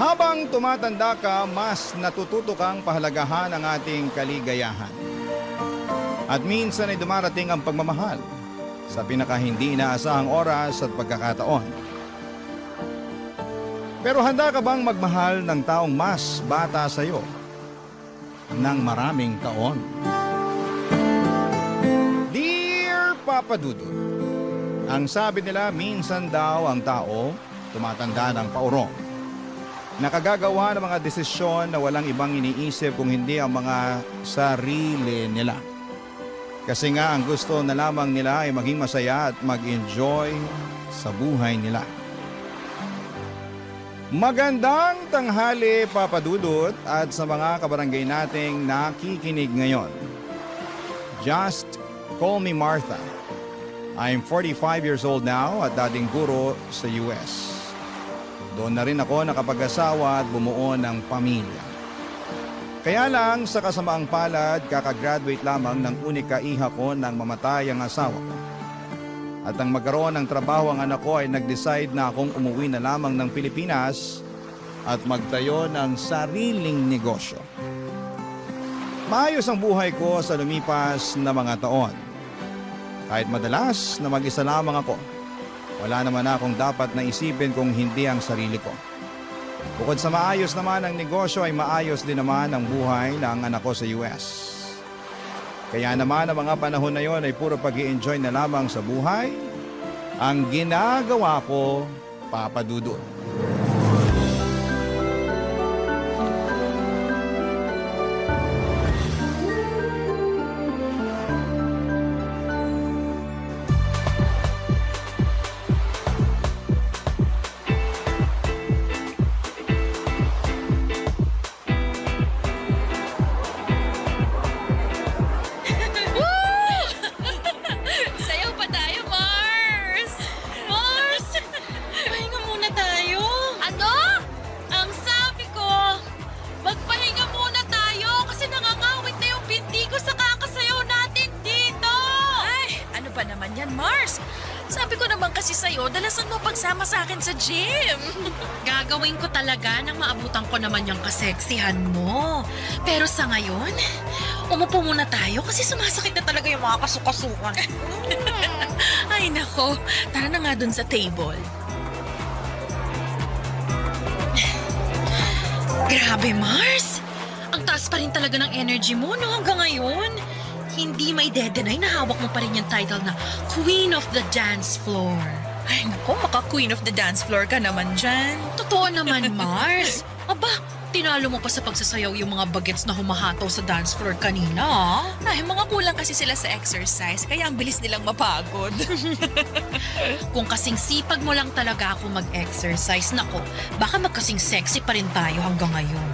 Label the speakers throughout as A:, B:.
A: Habang tumatanda ka, mas natututo kang pahalagahan ang ating kaligayahan. At minsan ay dumarating ang pagmamahal sa pinaka hindi inaasahang oras at pagkakataon. Pero handa ka bang magmahal ng taong mas bata sa iyo ng maraming taon? Dear Papa Dudut, ang sabi nila minsan daw ang tao tumatanda ng paurong. Nakagagawa ng mga desisyon na walang ibang iniisip kung hindi ang mga sarili nila. Kasi nga ang gusto na lamang nila ay maging masaya at mag-enjoy sa buhay nila. Magandang tanghali, Papa Dudut, at sa mga kabarangay nating nakikinig ngayon. Just call me Martha. I'm 45 years old now at dating guro sa US. Doon na rin ako nakapag-asawa at bumuo ng pamilya. Kaya lang sa kasamaang palad, kakagraduate lamang ng unika iha ko nang mamatay ang asawa ko. At nang magkaroon ng trabaho ang anak ko ay nag-decide na akong umuwi na lamang ng Pilipinas at magtayo ng sariling negosyo. Maayos ang buhay ko sa lumipas na mga taon. Kahit madalas na mag-isa lamang ako, wala naman akong dapat na isipin kung hindi ang sarili ko. Bukod sa maayos naman ang negosyo ay maayos din naman ang buhay ng anak ko sa US. Kaya naman ang mga panahon na yon ay puro pag-i-enjoy na lamang sa buhay ang ginagawa ko, Papa Dudut.
B: Sayaw pa tayo, Mars! Mars! Pahinga muna tayo. Ano? Ang sabi ko, magpahinga muna tayo kasi nangangawit na yung binti ko sa kakasayaw natin dito. Ay, ano ba naman yan, Mars? Sabi ko naman kasi sa'yo, dalasan mo pagsama sa akin sa gym. Gagawin ko talaga nang maabutan ko naman yung kaseksihan mo. Pero sa ngayon, umupo muna tayo kasi sumasakit na talaga yung mga kasukasukan. Ay nako, tara na nga dun sa table. Grabe, Mars! Ang taas pa rin talaga ng energy mo no hanggang ngayon. Hindi may de-deny na hawak mo pa rin yung title na Queen of the Dance Floor. Ay nako, maka-Queen of the Dance Floor ka naman dyan. Totoo naman, Mars. Aba, tinalo mo pa sa pagsasayaw yung mga bagets na humahataw sa dance floor kanina. Ay, mga kulang kasi sila sa exercise, kaya ang bilis nilang mapagod. Kung kasing sipag mo lang talaga ako mag-exercise, nako, baka magkasing sexy pa rin tayo hanggang ngayon.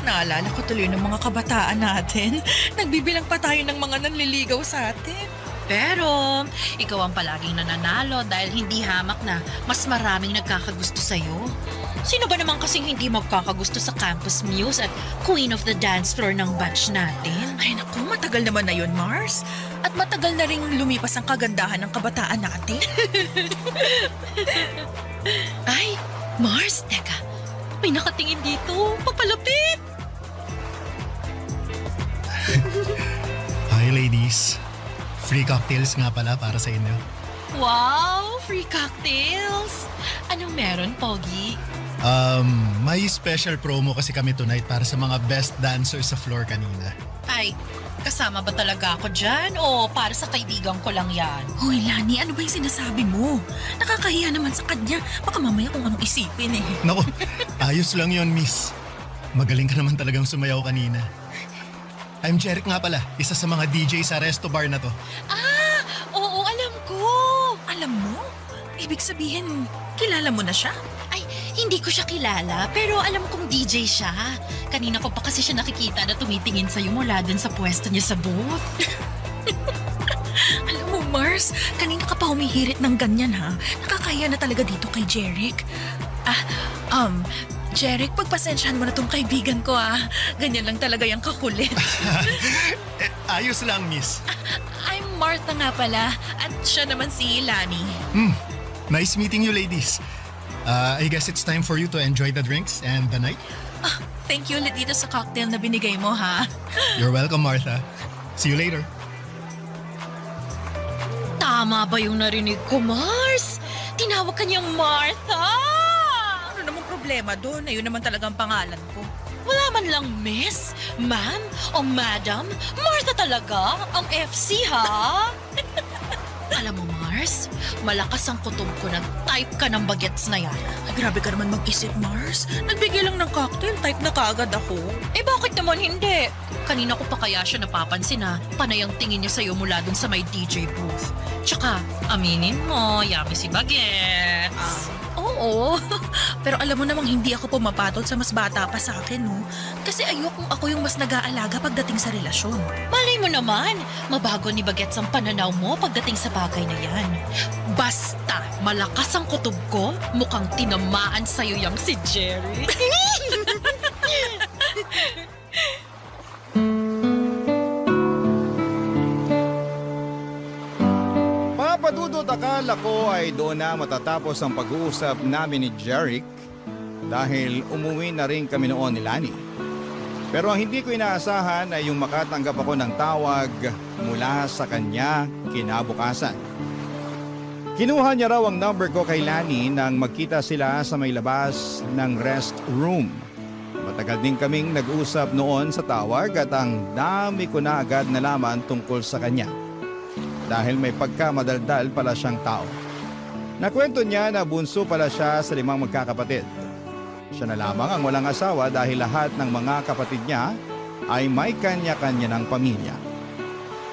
B: Naalala ko tuloy ng mga kabataan natin. Nagbibilang pa tayo ng mga nanliligaw sa atin. Pero, ikaw ang palaging nananalo dahil hindi hamak na mas maraming nagkakagusto sa'yo. Sino ba naman kasing hindi magkakagusto sa Campus Muse at Queen of the Dance Floor ng batch natin? Ay naku, matagal naman na yun, Mars. At matagal na ring lumipas ang kagandahan ng kabataan natin. Ay, Mars, teka. May nakatingin dito. Papalapit!
C: Hi ladies. Free cocktails nga pala para sa inyo.
B: Wow! Free cocktails! Anong meron, Pogi?
C: May special promo kasi kami tonight para sa mga best dancers sa floor kanina.
B: Ay, kasama ba talaga ako dyan? O para sa kaibigan ko lang yan? Hoy, Lani, ano ba yung sinasabi mo? Nakakahiya naman sa kanya. Baka mamaya kung anong isipin eh.
C: Naku, ayos lang yon miss. Magaling ka naman talagang sumayaw kanina. I'm Jeric nga pala, isa sa mga DJ sa resto bar na to.
B: Ah! Oo, alam ko! Alam mo? Ibig sabihin, kilala mo na siya? Ay, hindi ko siya kilala, pero alam kong DJ siya. Kanina ko pa kasi siya nakikita na tumitingin sa'yo mula dun sa pwesto niya sa booth. Alam mo, Mars, kanina ka pa humihirit ng ganyan ha. Nakakaya na talaga dito kay Jeric. Jeric, pagpasensyahan mo na tong kaibigan ko ah. Ganyan lang talaga yung kakulit.
C: Ayos lang miss.
B: I'm Martha nga pala at siya naman si Lani.
C: Nice meeting you ladies. I guess it's time for you to enjoy the drinks and the night.
B: Thank you ulit dito sa cocktail na binigay mo, ha?
C: You're welcome, Martha. See you later.
B: Tama ba yung narinig ko, Mars? Tinawag ka niyang Martha!
D: Ano namang problema doon? Ayun naman talagang pangalan ko.
B: Wala man lang miss, ma'am, o madam. Martha talaga, ang FC, ha? Alam mo, Mars, malakas ang kutob ko na type ka ng bagets na yan.
D: Ay, grabe ka naman mag-isip, Mars. Nagbigay lang ng cocktail, type na kaagad ako.
B: Eh bakit naman hindi? Kanina ko pa kaya siya napapansin na panay ang tingin niya sa'yo mula dun sa may DJ booth. Tsaka, aminin mo, yummy si bagets.
D: Oo, pero alam mo namang hindi ako pumapatol sa mas bata pa sa akin, no? Kasi ayokong ako yung mas nag-aalaga pagdating sa relasyon.
B: Malay mo naman, mabago ni bagets ang pananaw mo pagdating sa bagay na yan. Basta, malakas ang kutob ko, mukhang tinamaan sa'yo yang si Jerry.
A: Papadudot, akala ko ay doon na matatapos ang pag-uusap namin ni Jeric dahil umuwi na rin kami noon ni Lani. Pero ang hindi ko inaasahan ay yung makatanggap ako ng tawag mula sa kanya kinabukasan. Kinuha niya raw ang number ko kay Lani nang magkita sila sa may labas ng rest room. Matagal din kaming nag-usap noon sa tawag at ang dami ko na agad nalaman tungkol sa kanya. Dahil may pagkamadaldal pala siyang tao. Nakwento niya na bunso pala siya sa 5 magkakapatid. Siya na lamang ang walang asawa dahil lahat ng mga kapatid niya ay may kanya-kanya ng pamilya.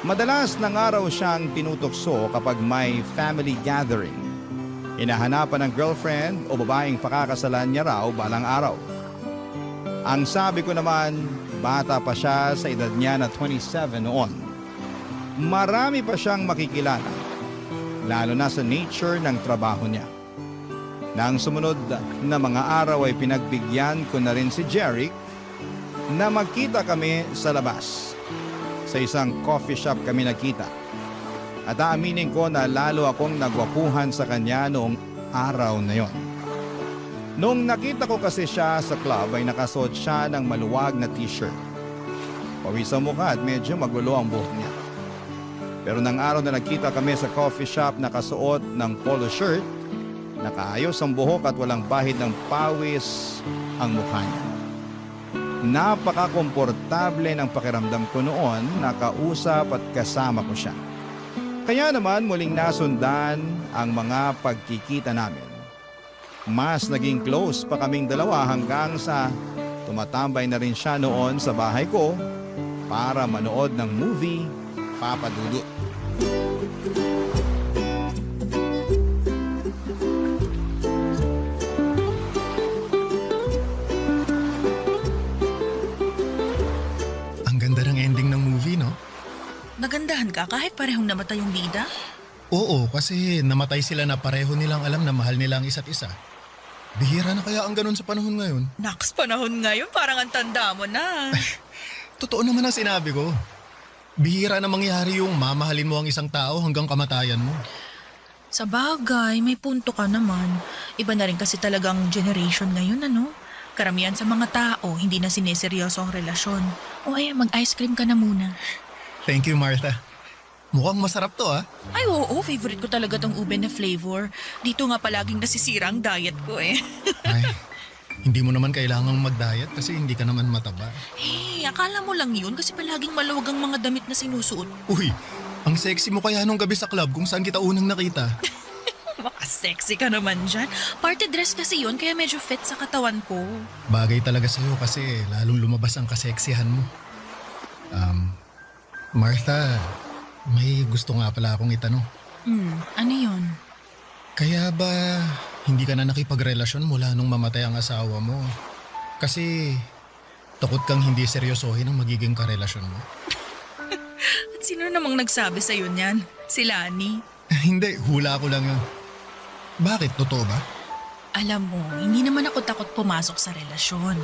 A: Madalas ng araw siyang tinutokso kapag may family gathering. Hinahanapan ng girlfriend o babaeng pakakasalan niya raw balang araw. Ang sabi ko naman, bata pa siya sa edad niya na 27 noon. Marami pa siyang makikilala, lalo na sa nature ng trabaho niya. Nang sumunod na mga araw ay pinagbigyan ko na rin si Jeric na magkita kami sa labas. Sa isang coffee shop kami nakita. At aaminin ko na lalo akong nagwapuhan sa kanya noong araw na yon. Noong nakita ko kasi siya sa club ay nakasuot siya ng maluwag na t-shirt. Pawis ang mukha at medyo magulo ang buhok niya. Pero nang araw na nagkita kami sa coffee shop nakasuot ng polo shirt, nakaayos ang buhok at walang bahid ng pawis ang mukha niya. Napaka-komportable ng pakiramdam ko noon, nakausap at kasama ko siya. Kaya naman muling nasundan ang mga pagkikita namin. Mas naging close pa kaming dalawa hanggang sa tumatambay na rin siya noon sa bahay ko para manood ng movie Papadudot.
C: Ang ganda ng ending ng movie, no?
D: Nagandahan ka kahit parehong namatay yung bida?
C: Oo, kasi namatay sila na pareho nilang alam na mahal nila ang isa't isa. Bihira na kaya ang ganun sa panahon ngayon.
D: Naks, panahon ngayon parang ang tanda mo na.
C: Totoo naman ang sinabi ko. Bihira na mangyari yung mamahalin mo ang isang tao hanggang kamatayan mo.
D: Sa bagay, may punto ka naman. Iba na rin kasi talagang generation ngayon, ano? Karamihan sa mga tao, hindi na sineseryoso ang relasyon. O ay, mag-ice cream ka na muna.
C: Thank you, Martha. Mukhang masarap to, ah.
D: Ay, oo, favorite ko talaga tong ube na flavor. Dito nga palaging nasisira ang diet ko eh.
C: Ay, hindi mo naman kailangang mag-diet kasi hindi ka naman mataba.
D: Hey, akala mo lang yun kasi palaging maluwag ang mga damit na sinusuot.
C: Uy, ang sexy mo kaya nung gabi sa club kung saan kita unang nakita.
D: Maka-sexy ka naman dyan. Party dress kasi yun kaya medyo fit sa katawan ko.
C: Bagay talaga sa'yo kasi lalong lumabas ang kaseksihan mo. Martha, may gusto nga pala akong itanong.
D: Ano yun?
C: Kaya ba hindi ka na nakipagrelasyon mula nung mamatay ang asawa mo? Kasi takot kang hindi seryosohin ang magiging karelasyon mo.
D: At sino namang nagsabi sa'yo niyan? Si Lani?
C: Hindi, hula ko lang yun. Bakit? Totoo ba?
D: Alam mo, hindi naman ako takot pumasok sa relasyon.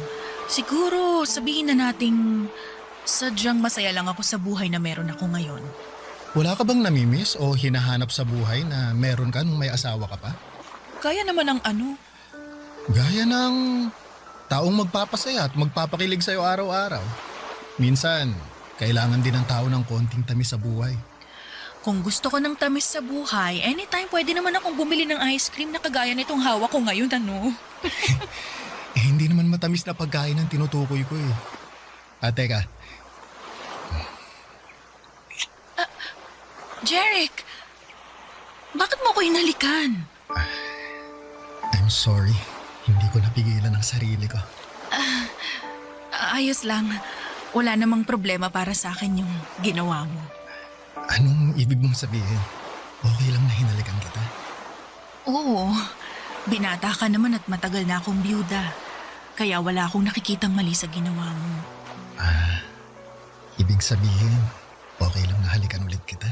D: Siguro sabihin na nating sadyang masaya lang ako sa buhay na meron ako ngayon.
C: Wala ka bang namimiss o hinahanap sa buhay na meron ka nung may asawa ka pa?
D: Kaya naman ang ano,
C: Gaya ng taong magpapasaya at magpapakilig sa'yo araw-araw. Minsan, kailangan din ng tao ng konting tamis sa buhay.
D: Kung gusto ko ng tamis sa buhay, anytime pwede naman akong bumili ng ice cream na kagaya nitong hawak ko ngayon, ano?
C: Hindi naman matamis na pagkain ang tinutukoy ko eh. Teka.
D: Jeric! Bakit mo ko inalikan?
C: I'm sorry. Hindi ko napigilan ang sarili ko.
D: Ayos lang. Wala namang problema para sa akin yung ginawa mo.
C: Anong ibig mong sabihin? Okay lang na hinalikan kita?
D: Oo. Binata ka naman at matagal na akong byuda. Kaya wala akong nakikitang mali sa ginawa mo.
C: Ibig sabihin, okay lang na halikan ulit kita?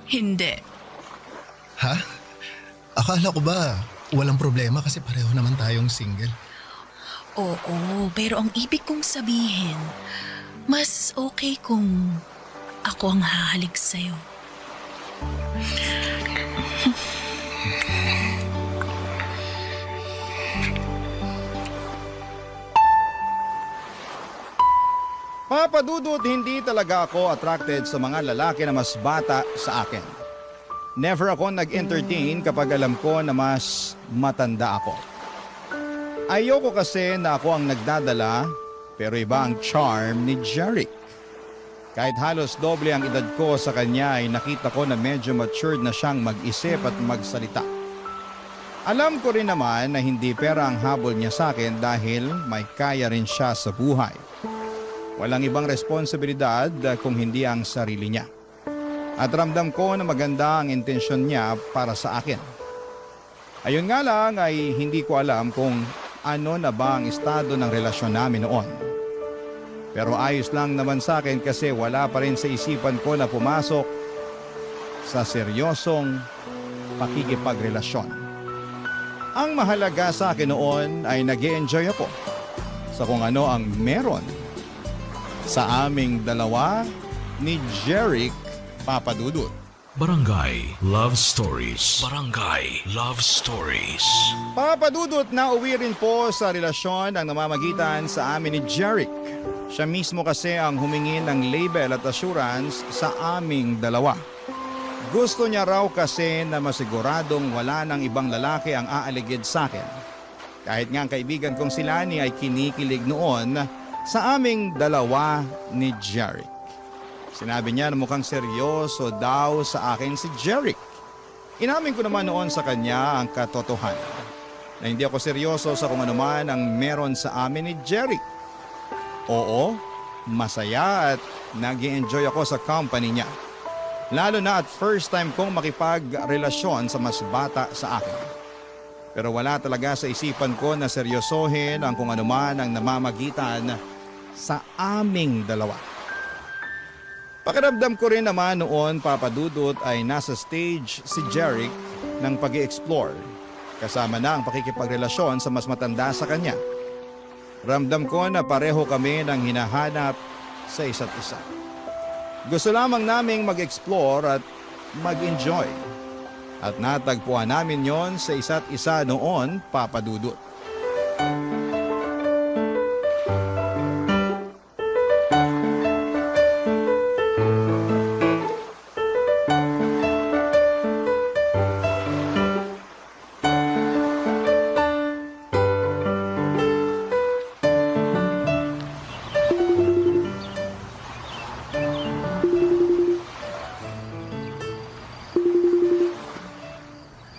D: Hindi.
C: Ha? Akala ko ba walang problema kasi pareho naman tayong single?
D: Oo, pero ang ibig kong sabihin, mas okay kung ako ang hahalik sa'yo.
A: Papa Dudut, hindi talaga ako attracted sa mga lalaki na mas bata sa akin. Never ako nag-entertain kapag alam ko na mas matanda ako. Ayoko kasi na ako ang nagdadala, pero iba ang charm ni Jeric. Kahit halos doble ang edad ko sa kanya ay nakita ko na medyo matured na siyang mag-isip at magsalita. Alam ko rin naman na hindi pera ang habol niya sa akin dahil may kaya rin siya sa buhay. Walang ibang responsibilidad kung hindi ang sarili niya. At ramdam ko na maganda ang intensyon niya para sa akin. Ayun nga lang ay hindi ko alam kung ano na ba ang estado ng relasyon namin noon. Pero ayos lang naman sa akin kasi wala pa rin sa isipan ko na pumasok sa seryosong pakikipagrelasyon. Ang mahalaga sa akin noon ay nag-e-enjoy ako sa kung ano ang meron sa aming dalawa ni Jeric, Papa Dudut.
E: Barangay Love Stories. Barangay Love Stories.
A: Papa Dudut, nauwi rin po sa relasyon ang namamagitan sa amin ni Jeric. Siya mismo kasi ang humingi ng label at assurance sa aming dalawa. Gusto niya raw kasi na masiguradong wala ng ibang lalaki ang aaligid sa akin. Kahit nga ang kaibigan kong si Lani ay kinikilig noon sa aming dalawa ni Jeric. Sinabi niya na mukhang seryoso daw sa akin si Jeric. Inamin ko naman noon sa kanya ang katotohanan na hindi ako seryoso sa kung ano man ang meron sa amin ni Jeric. Oo, masaya at nag-i-enjoy ako sa company niya. Lalo na at first time kong makipagrelasyon sa mas bata sa akin. Pero wala talaga sa isipan ko na seryosohin ang kung ano man ang namamagitan sa aming dalawa. Pakiramdam ko rin naman noon, Papa Dudut, ay nasa stage si Jeric ng pag-i-explore. Kasama na ang pakikipagrelasyon sa mas matanda sa kanya. Ramdam ko na pareho kami ng hinahanap sa isa't isa. Gusto lamang naming mag-explore at mag-enjoy. At natagpuan namin yon sa isa't isa noon, Papa Dudut.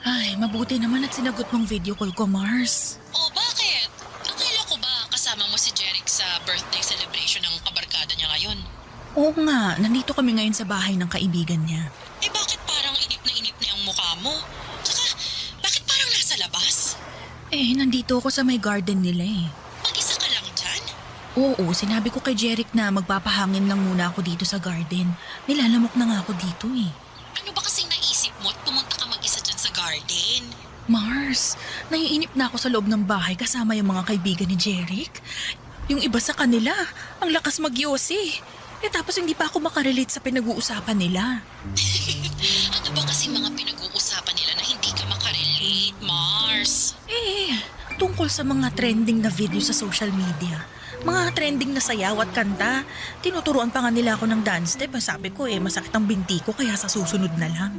D: Ay, mabuti naman at sinagot mong video call ko, Mars.
B: Oh, bakit? Akala ko ba kasama mo si Jeric sa birthday celebration ng kabarkada niya ngayon?
D: Oo nga, nandito kami ngayon sa bahay ng kaibigan niya.
B: Eh bakit parang inip na yung mukha mo? Tsaka, bakit parang nasa labas?
D: Eh, nandito ako sa may garden nila eh.
B: Mag-isa ka lang dyan?
D: Oo, sinabi ko kay Jeric na magpapahangin lang muna ako dito sa garden. Nilalamok na nga ako dito eh.
B: Ano ba kasing naisip mo at pumunta ka mag-isa dyan sa garden?
D: Mars, naiinip na ako sa loob ng bahay kasama yung mga kaibigan ni Jeric. Yung iba sa kanila, ang lakas magyosi. Eh tapos hindi pa ako makarelate sa pinag-uusapan nila.
B: Ano ba kasing mga pinag-uusapan nila na hindi ka makarelate, Mars?
D: Eh, tungkol sa mga trending na video sa social media. Mga trending na sayaw at kanta. Tinuturuan pa nga nila ako ng dance step. Sabi ko masakit ang binti ko kaya sa susunod na lang.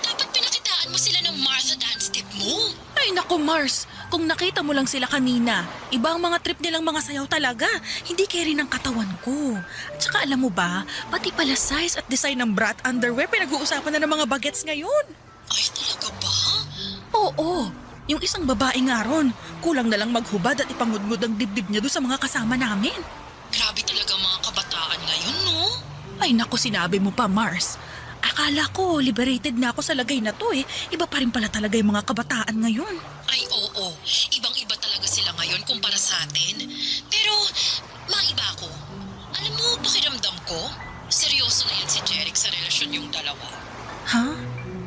B: Dapat pinakitaan mo sila ng Martha dance step mo.
D: Ay naku Mars, kung nakita mo lang sila kanina, iba ang mga trip nilang mga sayaw talaga. Hindi carry ng katawan ko. At saka alam mo ba, pati pala size at design ng brat underwear pinag-uusapan na ng mga bagets ngayon.
B: Ay, talaga ba?
D: Oo, yung isang babae nga ron, kulang na lang maghubad at ipangudngod ang dibdib niya doon sa mga kasama namin.
B: Grabe talaga mga kabataan ngayon, no?
D: Ay naku, sinabi mo pa Mars. Akala ko liberated na ako sa lagay na to Iba pa rin pala talaga yung mga kabataan ngayon.
B: Ay, oo. Ibang-iba talaga sila ngayon kumpara sa atin. Pero, maiba ako. Alam mo, pakiramdam ko, seryoso na yan si Jeric sa relasyon yung dalawa.
D: Ha?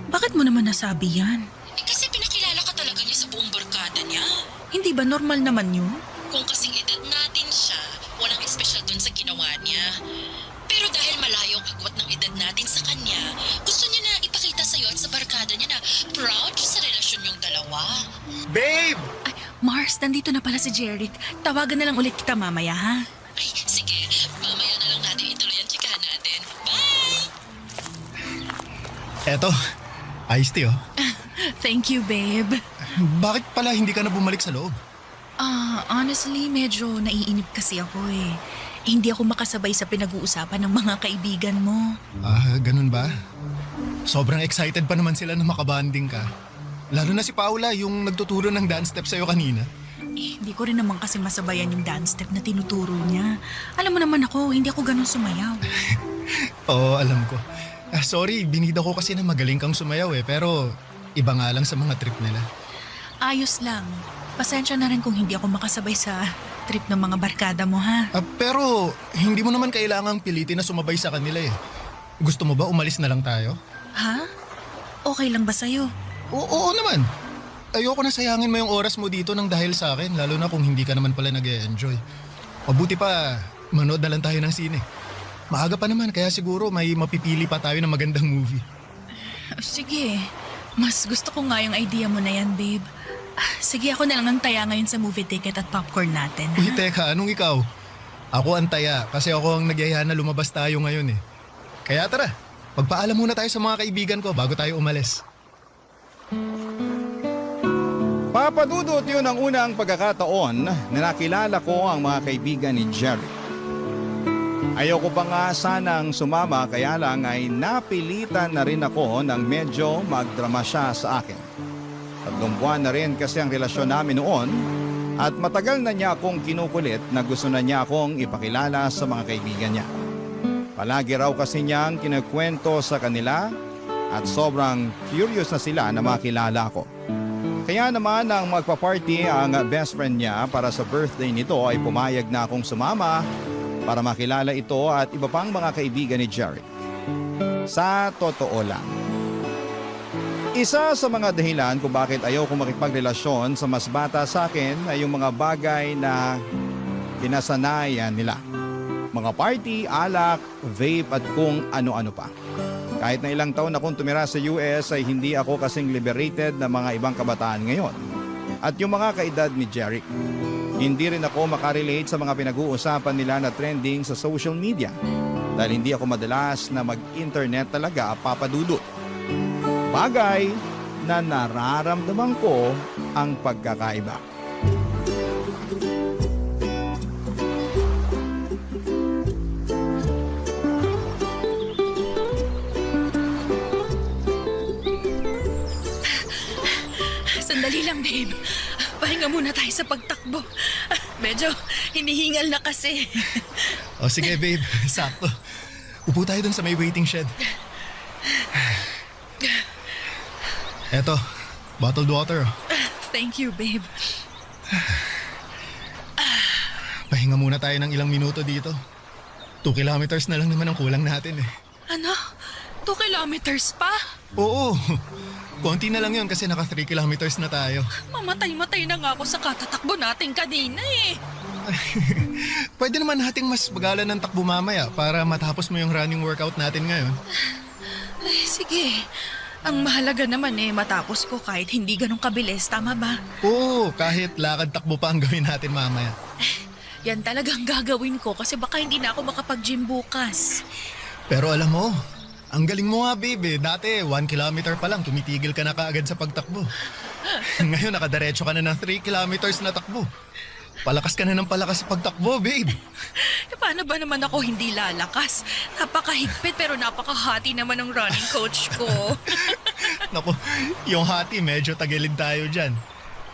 D: Bakit mo naman nasabi yan?
B: Kasi pinakilala ka talaga niya sa buong barkada niya.
D: Hindi ba normal naman yun?
B: Kung kasing edad natin siya, walang espesyal dun sa ginawa niya. Pero dahil malayo ang agwat ng edad natin sa kanya, gusto niya na ipakita sa'yo at sa barkada niya na proud siya sa relasyon yung dalawa.
C: Babe!
D: Ay, Mars, nandito na pala si Jeric. Tawagan na lang ulit kita mamaya, ha?
B: Ay, sige. Mamaya na lang natin ituloy ang chikahan natin. Bye!
C: Eto, iced tea
D: Thank you, babe.
C: Bakit pala hindi ka na bumalik sa loob?
D: Honestly, medyo naiinip kasi ako Hindi ako makasabay sa pinag-uusapan ng mga kaibigan mo.
C: Ganun ba? Sobrang excited pa naman sila na makabanding ka. Lalo na si Paula, yung nagtuturo ng dance step sa'yo kanina.
D: Hindi ko rin naman kasi masabayan yung dance step na tinuturo niya. Alam mo naman ako, hindi ako ganun sumayaw.
C: Oo, alam ko. Sorry, binida ko kasi na magaling kang sumayaw pero iba nga lang sa mga trip nila.
D: Ayos lang. Pasensya na rin kung hindi ako makasabay sa trip ng mga barkada mo, ha?
C: Pero hindi mo naman kailangang pilitin na sumabay sa kanila Gusto mo ba umalis na lang tayo?
D: Ha? Okay lang ba sa'yo?
C: Oo naman. Ayoko na sayangin mo yung oras mo dito nang dahil sa akin, lalo na kung hindi ka naman pala nag-e-enjoy. Mabuti pa, manood na lang tayo ng sine. Maaga pa naman, kaya siguro may mapipili pa tayo ng magandang movie.
D: Sige. Mas gusto ko nga yung idea mo na yan, babe. Sige, ako na lang ang taya ngayon sa movie ticket at popcorn natin.
C: Uy, teka, anong ikaw? Ako ang taya kasi ako ang nagyaya na lumabas tayo ngayon Kaya tara, pagpaalam muna tayo sa mga kaibigan ko bago tayo umalis.
A: Papadudot yun ang unang pagkakataon na nakilala ko ang mga kaibigan ni Jerry. Ayoko pa nga sanang sumama kaya lang ay napilitan na rin ako nang medyo magdrama siya sa akin. 3 buwan na rin kasi ang relasyon namin noon at matagal na niya akong kinukulit na gusto na niya akong ipakilala sa mga kaibigan niya. Palagi raw kasi niyang kinukwento sa kanila at sobrang curious na sila na makilala ko. Kaya naman nang magpa-party ang best friend niya para sa birthday nito ay pumayag na akong sumama para makilala ito at iba pang mga kaibigan ni Jerry. Sa totoo lang, isa sa mga dahilan kung bakit ayaw ko makipagrelasyon sa mas bata sa akin ay yung mga bagay na pinasanayan nila. Mga party, alak, vape at kung ano-ano pa. Kahit na ilang taon akong tumira sa US ay hindi ako kasing liberated na mga ibang kabataan ngayon. At yung mga kaedad ni Jeric. Hindi rin ako makarelate sa mga pinag-uusapan nila na trending sa social media. Dahil hindi ako madalas na mag-internet talaga papadudot. Bagay na nararamdaman ko ang pagkakaiba.
D: Sandali lang, babe. Pahinga muna tayo sa pagtakbo. Medyo hinihingal na kasi.
C: O sige babe, sakto. Upo tayo dun sa may waiting shed. Eto, bottled water.
D: Thank you, babe.
C: Pahinga muna tayo ng ilang minuto dito. 2 kilometers na lang naman ang kulang natin
D: Ano? 2 kilometers pa?
C: Oo, konti na lang yun kasi naka 3 kilometers na tayo.
D: Mamatay-matay na nga ako sa katatakbo natin kanina
C: Pwede naman nating mas bagalan ng takbo mamaya para matapos mo yung running workout natin ngayon.
D: Ay, sige. Ang mahalaga naman matapos ko kahit hindi ganun kabilis, tama ba?
C: Oo, kahit lakad takbo pa ang gawin natin mamaya.
D: Yan talagang gagawin ko kasi baka hindi na ako makapag-gym bukas.
C: Pero alam mo, ang galing mo nga babe. Dati 1 kilometer pa lang, tumitigil ka na kaagad sa pagtakbo. Ngayon nakadiretso ka na ng 3 kilometers na takbo. Palakas ka na ng palakas sa pagtakbo, babe.
D: Paano ba naman ako hindi lalakas? Napakahigpit pero napakahati naman ng running coach ko.
C: Naku, yung hati medyo tagilid tayo dyan.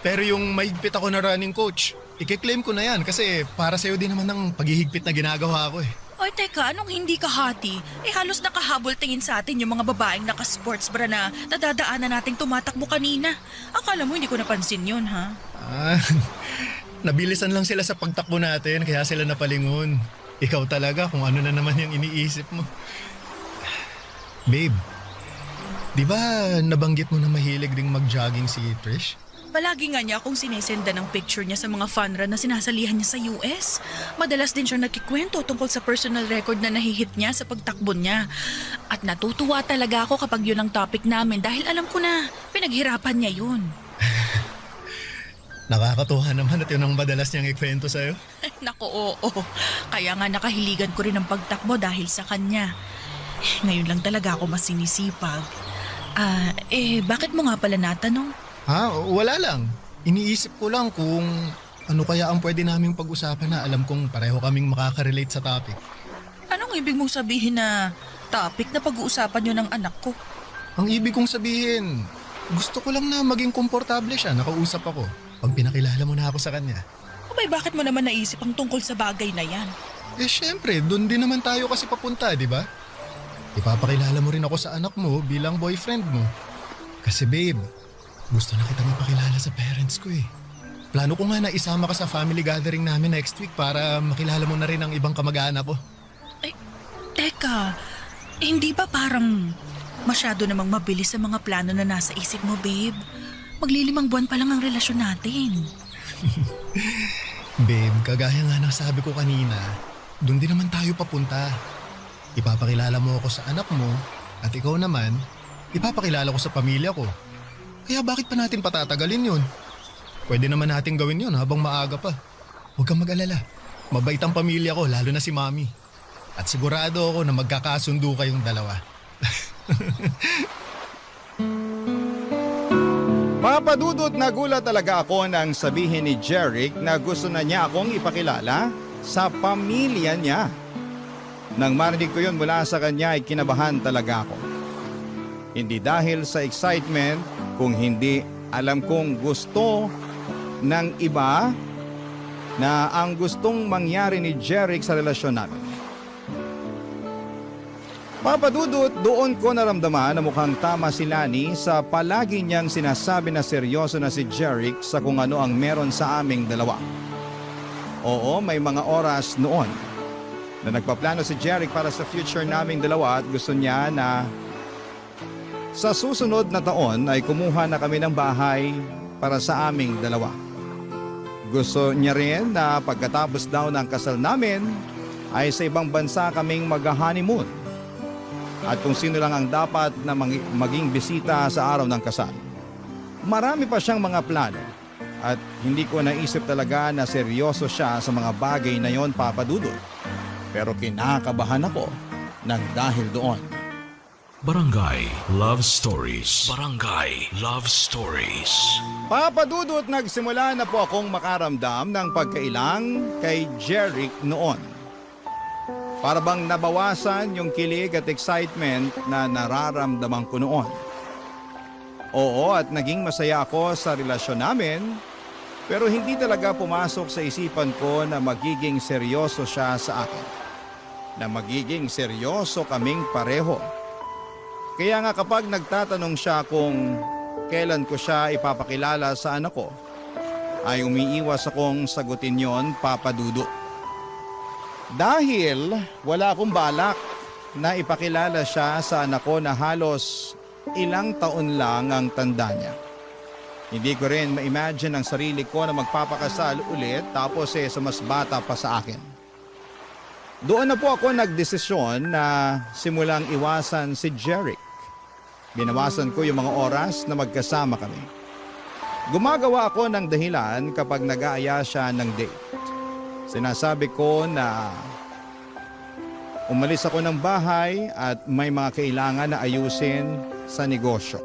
C: Pero yung mahigpit ako na running coach, i-claim ko na yan kasi para sa'yo din naman ang paghihigpit na ginagawa ko eh.
D: Oy, teka, anong hindi ka hati? Halos nakahabol tingin sa atin yung mga babaeng naka-sports bra na nadadaanan nating tumatakbo kanina. Akala mo hindi ko napansin yun, ha?
C: Ah, nabilisan lang sila sa pagtakbo natin kaya sila napalingon. Ikaw talaga kung ano na naman yung iniisip mo. Babe, di ba nabanggit mo na mahilig ding mag-jogging si Trish?
D: Palagi nga niya akong sinesenda ng picture niya sa mga fun run na sinasalihan niya sa US. Madalas din siya nagkikwento tungkol sa personal record na nahihit niya sa pagtakbo niya. At natutuwa talaga ako kapag yun ang topic namin dahil alam ko na pinaghirapan niya yun.
C: Nakakatuwa naman at yun ang madalas niyang ikwento sa'yo.
D: Naku, oo. Kaya nga nakahiligan ko rin ang pagtakbo dahil sa kanya. Ngayon lang talaga ako mas sinisipag. Bakit mo nga pala natanong?
C: Ha? Wala lang. Iniisip ko lang kung ano kaya ang pwede naming pag-usapan na alam kong pareho kaming makaka-relate sa topic.
D: Anong ibig mong sabihin na topic na pag-uusapan niyo ng anak ko?
C: Ang ibig kong sabihin, gusto ko lang na maging komportable siya, nakausap ako. Pag pinakilala mo na ako sa kanya.
D: Abay, bakit mo naman naisip ang tungkol sa bagay na yan?
C: Syempre, doon din naman tayo kasi papunta, di ba? Ipapakilala mo rin ako sa anak mo bilang boyfriend mo. Kasi babe, gusto na kitang ipakilala sa parents ko eh. Plano ko nga na isama ka sa family gathering namin next week para makilala mo na rin ang ibang kamag-anak ko.
D: Ay, teka, hindi ba parang masyado namang mabilis sa mga plano na nasa isip mo, babe? Maglilimang buwan pa lang ang relasyon natin.
C: Babe, kagaya nga ng sabi ko kanina, doon din naman tayo papunta. Ipapakilala mo ako sa anak mo at ikaw naman, ipapakilala ko sa pamilya ko. Kaya bakit pa natin patatagalin yun? Pwede naman natin gawin yun habang maaga pa. Huwag kang mag-alala. Mabait ang pamilya ko, lalo na si Mami. At sigurado ako na magkakasundo kayong dalawa.
A: Papadudot, nagulat talaga ako nang sabihin ni Jeric na gusto na niya akong ipakilala sa pamilya niya. Nang marinig ko yun mula sa kanya ay kinabahan talaga ako. Hindi dahil sa excitement, kung hindi alam kong gusto ng iba na ang gustong mangyari ni Jeric sa relasyon namin. Papadudot, doon ko naramdaman na mukhang tama si Lani sa palagi niyang sinasabi na seryoso na si Jeric sa kung ano ang meron sa aming dalawa. Oo, may mga oras noon na nagpaplano si Jeric para sa future naming dalawa at gusto niya na sa susunod na taon ay kumuha na kami ng bahay para sa aming dalawa. Gusto niya rin na pagkatapos daw ng kasal namin ay sa ibang bansa kaming mag-honeymoon. At kung sino lang ang dapat na maging bisita sa araw ng kasal. Marami pa siyang mga plano at hindi ko naisip talaga na seryoso siya sa mga bagay na yon, Papadudot. Pero kinakabahan ako ng dahil doon.
E: Barangay Love Stories. Barangay Love Stories.
A: Papadudot, nagsimula na po akong makaramdam ng pagkailang kay Jeric noon. Para bang nabawasan yung kilig at excitement na nararamdaman ko noon. Oo, at naging masaya ako sa relasyon namin, pero hindi talaga pumasok sa isipan ko na magiging seryoso siya sa akin. Na magiging seryoso kaming pareho. Kaya nga kapag nagtatanong siya kung kailan ko siya ipapakilala sa anak ko, ay umiiwas akong sagutin yon, Papadudot. Dahil wala akong balak na ipakilala siya sa anak ko na halos ilang taon lang ang tanda niya. Hindi ko rin ma-imagine ang sarili ko na magpapakasal ulit tapos sa mas bata pa sa akin. Doon na po ako nagdesisyon na simulang iwasan si Jeric. Binawasan ko yung mga oras na magkasama kami. Gumagawa ako ng dahilan kapag nag-aaya siya ng date. Sinasabi ko na umalis ako ng bahay at may mga kailangan na ayusin sa negosyo.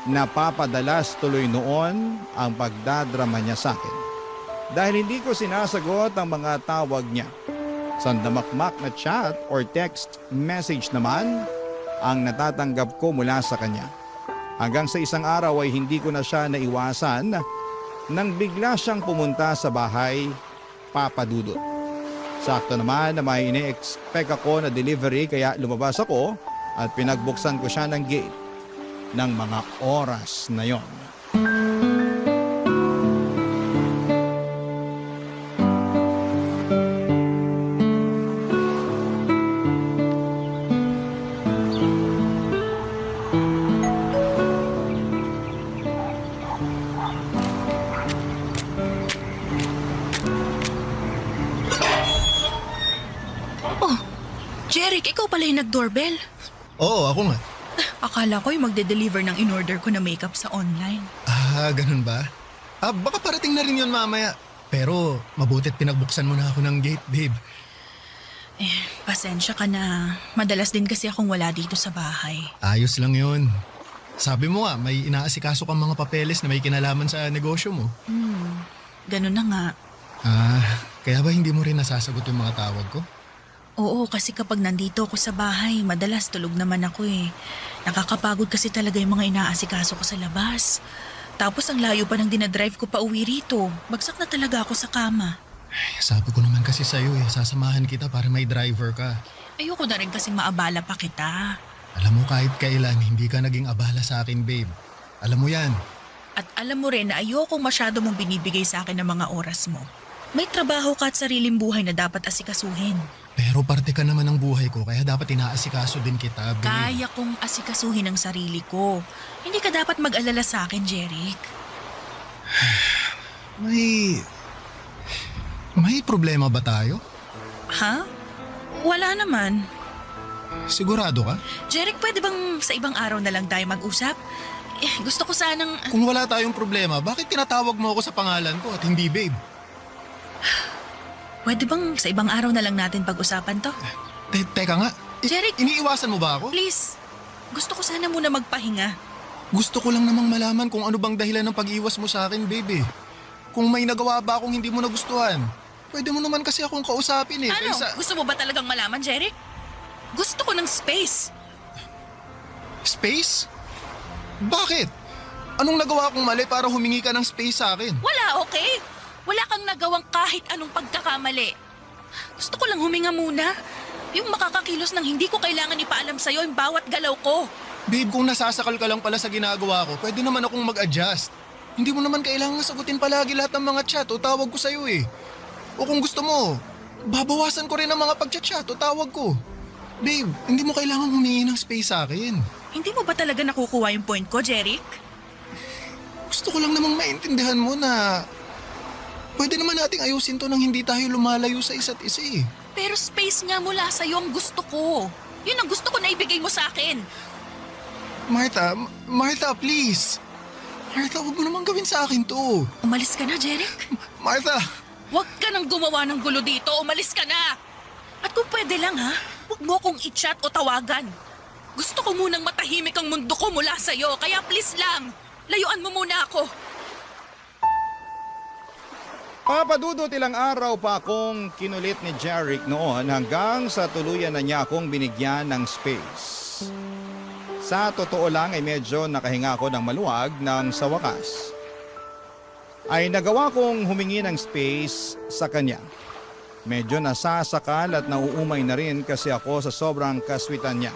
A: Napapadalas tuloy noon ang pagdadrama niya sa akin. Dahil hindi ko sinasagot ang mga tawag niya. Sandamakmak na chat or text message naman ang natatanggap ko mula sa kanya. Hanggang sa isang araw ay hindi ko na siya naiwasan nang bigla siyang pumunta sa bahay, Papa Dudut. Sakto naman na may ine-expect ako na delivery kaya lumabas ako at pinagbuksan ko siya ng gate ng mga oras na yon.
D: Jeric, ikaw pala yung nag-doorbell.
C: Oo, ako nga.
D: Akala ko yung magde-deliver ng in-order ko na makeup sa online.
C: Ah, ganun ba? Baka parating na rin yun mamaya. Pero mabutit pinagbuksan mo na ako ng gate, babe.
D: Pasensya ka na. Madalas din kasi akong wala dito sa bahay.
C: Ayos lang yun. Sabi mo nga, may inaasikaso kang mga papeles na may kinalaman sa negosyo mo.
D: Ganun na nga.
C: Kaya ba hindi mo rin nasasagot yung mga tawag ko?
D: Oo, kasi kapag nandito ako sa bahay, madalas tulog naman ako eh. Nakakapagod kasi talaga yung mga inaasikaso ko sa labas. Tapos ang layo pa ng dinadrive ko pa uwi rito. Bagsak na talaga ako sa kama.
C: Sabi ko naman kasi sa'yo sasamahan kita para may driver ka.
D: Ayoko na rin kasing maabala pa kita.
C: Alam mo kahit kailan, hindi ka naging abala sa akin, babe. Alam mo yan.
D: At alam mo rin na ayokong masyado mong binibigay sa akin ng mga oras mo. May trabaho ka at sariling buhay na dapat asikasuhin.
C: Pero parte ka naman ng buhay ko, kaya dapat inaasikaso din kita, babe.
D: Kaya kong asikasuhin ang sarili ko. Hindi ka dapat mag-alala sa akin, Jeric.
C: May problema ba tayo?
D: Ha? Wala naman.
C: Sigurado ka?
D: Jeric, pwede bang sa ibang araw na lang tayo mag-usap? Gusto ko sanang...
C: Kung wala tayong problema, bakit tinatawag mo ako sa pangalan ko at hindi babe?
D: Pwede bang sa ibang araw na lang natin pag-usapan to?
C: Teka nga.
D: Jeric!
C: Iniiwasan mo ba ako?
D: Please, gusto ko sana muna magpahinga.
C: Gusto ko lang namang malaman kung ano bang dahilan ng pag-iwas mo sa akin, babe. Kung may nagawa ba akong hindi mo nagustuhan, pwede mo naman kasi akong kausapin eh.
D: Ano?
C: Kaysa...
D: Gusto mo ba talagang malaman, Jeric? Gusto ko ng space.
C: Space? Bakit? Anong nagawa kong mali para humingi ka ng space sa akin?
D: Wala, okay? Wala kang nagawang kahit anong pagkakamali. Gusto ko lang huminga muna. Yung makakakilos ng hindi ko kailangan ipaalam sa'yo yung bawat galaw ko.
C: Babe, kung nasasakal ka lang pala sa ginagawa ko, pwede naman akong mag-adjust. Hindi mo naman kailangan sagutin palagi lahat ng mga chat o tawag ko sa'yo eh. O kung gusto mo, babawasan ko rin ang mga pag-chat o tawag ko. Babe, hindi mo kailangan humingi ng space sa akin.
D: Hindi mo ba talaga nakukuha yung point ko, Jeric?
C: Gusto ko lang namang maintindihan mo na pwede naman nating ayusin to nang hindi tayo lumalayo sa isa't isa eh.
D: Pero space nga mula sa'yo ang gusto ko. Yun ang gusto ko na ibigay mo sa akin.
C: Martha, please. Martha, huwag mo naman gawin sa akin to.
D: Umalis ka na, Jeric.
C: Martha!
D: Huwag ka nang gumawa ng gulo dito. Umalis ka na. At kung pwede lang ha, huwag mo akong i-chat o tawagan. Gusto ko munang matahimik ang mundo ko mula sa'yo. Kaya please lang, layuan mo muna ako.
A: Papadudot ilang araw pa akong kinulit ni Jeric noon hanggang sa tuluyan na niya akong binigyan ng space. Sa totoo lang ay medyo nakahinga ako ng maluwag nang sa wakas ay nagawa kong humingi ng space sa kanya. Medyo nasasakal at nauumay na rin kasi ako sa sobrang kaswitan niya.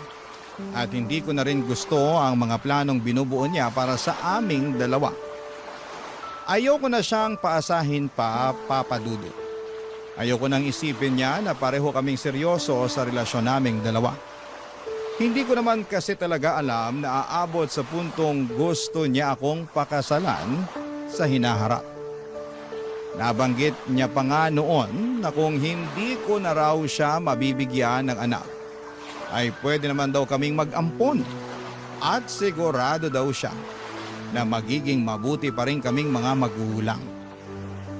A: At hindi ko na rin gusto ang mga planong binubuo niya para sa aming dalawa. Ayoko na siyang paasahin pa, Papa Dudut. Ayoko nang isipin niya na pareho kaming seryoso sa relasyon naming dalawa. Hindi ko naman kasi talaga alam na aabot sa puntong gusto niya akong pakasalan sa hinaharap. Nabanggit niya pa nga noon na kung hindi ko na raw siya mabibigyan ng anak, ay pwede naman daw kaming mag-ampon. at sigurado daw siya na magiging mabuti pa rin kaming mga magulang.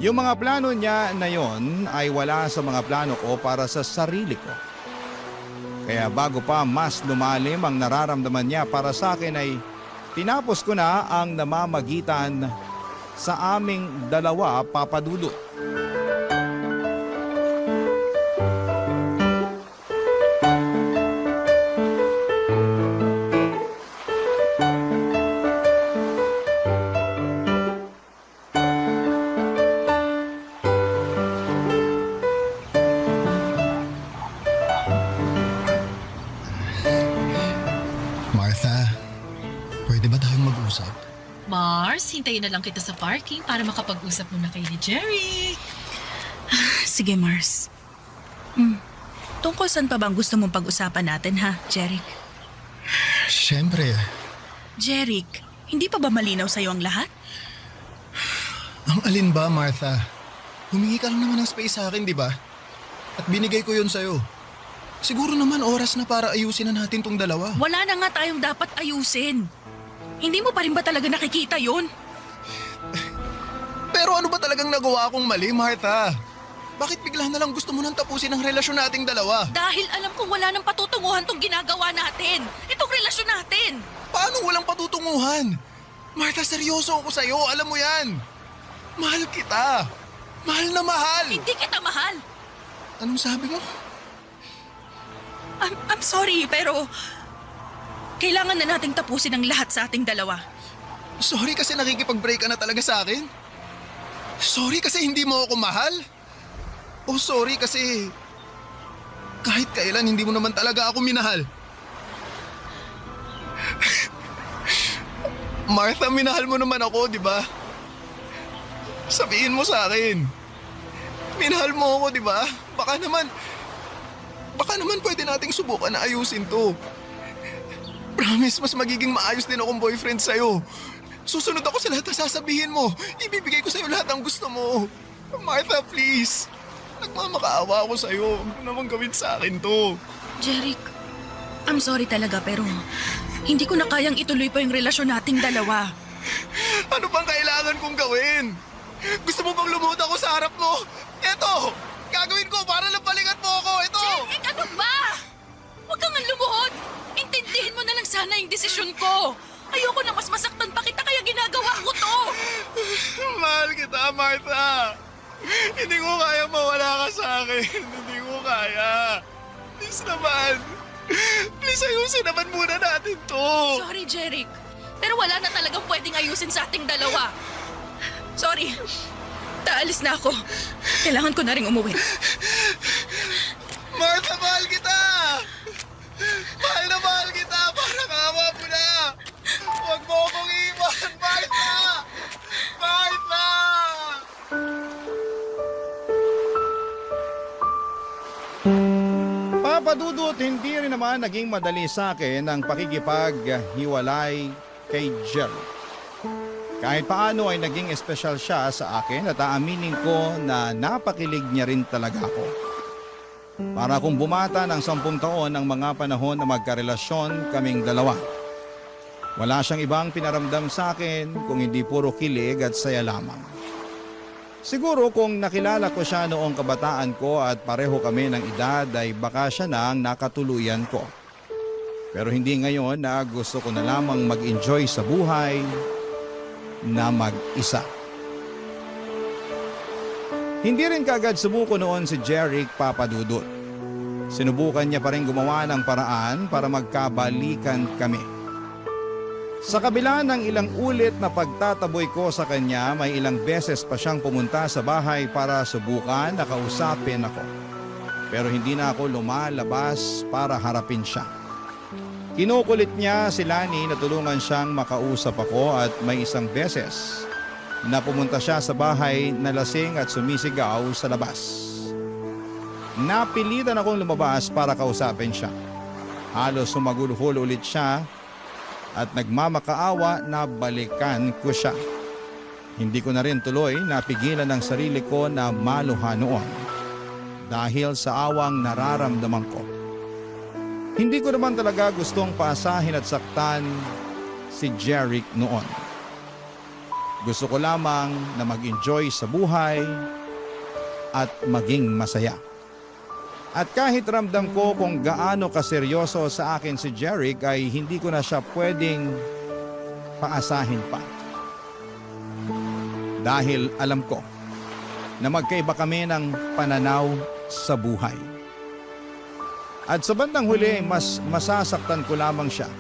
A: Yung mga plano niya na yon ay wala sa mga plano ko para sa sarili ko. Kaya bago pa mas lumalim ang nararamdaman niya para sa akin ay tinapos ko na ang namamagitan sa aming dalawa, Papa Dudut.
C: Martha, pwede ba tayong mag-usap?
B: Mars, hintayin na lang kita sa parking para makapag-usap muna kayo ni Jerry.
D: Sige, Mars. Tungkol saan pa bang gusto mong pag-usapan natin, ha, Jeric?
C: Siyempre,
D: Jeric, hindi pa ba malinaw sa'yo ang lahat?
C: ang alin ba, Martha? Humingi ka lang naman ng space sa akin, di ba? At binigay ko yun sa'yo. Siguro naman oras na para ayusin na natin tong dalawa.
D: Wala na nga tayong dapat ayusin. Hindi mo pa rin ba talaga nakikita yon?
C: Pero ano ba talagang nagawa akong mali, Martha? Bakit bigla na lang gusto mo nang tapusin ang relasyon nating dalawa?
D: Dahil alam kong wala nang patutunguhan tong ginagawa natin. Itong relasyon natin.
C: Paano walang patutunguhan? Martha, seryoso ako sa'yo. Alam mo yan. Mahal kita. Mahal na mahal.
D: Hindi kita mahal.
C: Anong sabi mo?
D: I'm sorry, pero kailangan na nating tapusin ang lahat sa ating dalawa.
C: Sorry kasi nakikipag-break ka na talaga sa akin? Sorry kasi hindi mo ako mahal? O sorry kasi kahit kailan hindi mo naman talaga ako minahal? Martha, minahal mo naman ako, di ba? Sabihin mo sa akin. Minahal mo ako, di ba? Baka naman pwede nating subukan na ayusin to. Promise, mas magiging maayos din akong boyfriend sa'yo. Susunod ako sa lahat na sasabihin mo. Ibibigay ko sa'yo lahat ang gusto mo. Martha, please. Nagmamakaawa ako sa'yo. Huwag mo naman gawin sa akin to.
D: Jeric, I'm sorry talaga pero hindi ko na kayang ituloy pa yung relasyon nating dalawa.
C: Ano bang kailangan kong gawin? Gusto mo bang lumuhod ako sa harap mo? Eto! Gagawin ko para lang balikan mo ako! Ito!
D: Jeric, ano ba? Huwag kang lumuhod. Intindihin mo na lang sana yung desisyon ko. Ayoko na mas masaktan pa kita kaya ginagawa ko to.
C: Mahal kita, Martha. Hindi ko kaya mawala ka sa akin. Hindi ko kaya. Please naman. Please ayusin naman muna natin to.
D: Sorry, Jeric. Pero wala na talagang pwedeng ayusin sa ating dalawa. Sorry. Taalis na ako. Kailangan ko na rin umuwi.
C: Martha, mahal kita. Mahal na mahal kita. Parang awa mo na. Huwag mo akong iwan, Martha. Martha!
A: Papa Dudut, hindi rin naman naging madali sa akin ang pakikipaghiwalay kay Jerry. Kahit paano ay naging espesyal siya sa akin at aaminin ko na napakilig niya rin talaga ako. Para akong bumata ng 10 taon ang mga panahon na magkarelasyon kaming dalawa. Wala siyang ibang pinaramdam sa akin kung hindi puro kilig at saya lamang. Siguro kung nakilala ko siya noong kabataan ko at pareho kami ng edad ay baka siya na ang nakatuluyan ko. Pero hindi ngayon na gusto ko na lamang mag-enjoy sa buhay na mag-isa. Hindi rin kagad sumuko noon si Jeric, Papa Dudut. Sinubukan niya pa rin gumawa ng paraan para magkabalikan kami. Sa kabila ng ilang ulit na pagtataboy ko sa kanya, may ilang beses pa siyang pumunta sa bahay para subukan na kausapin ako. Pero hindi na ako lumalabas para harapin siya. Kinukulit niya si Lani na tulungan siyang makausap ako at may isang beses na pumunta siya sa bahay na lasing at sumisigaw sa labas. Napilitan akong lumabas para kausapin siya. Halos sumagulhol ulit siya at nagmamakaawa na balikan ko siya. Hindi ko na rin tuloy napigilan ang sarili ko na maluha noon dahil sa awang nararamdaman ko. Hindi ko naman talaga gustong paasahin at saktan si Jeric noon. Gusto ko lamang na mag-enjoy sa buhay at maging masaya. At kahit ramdam ko kung gaano kaseryoso sa akin si Jeric ay hindi ko na siya pwedeng paasahin pa. Dahil alam ko na magkaiba kami ng pananaw sa buhay. At sa bandang huli, mas masasaktan ko lamang siya.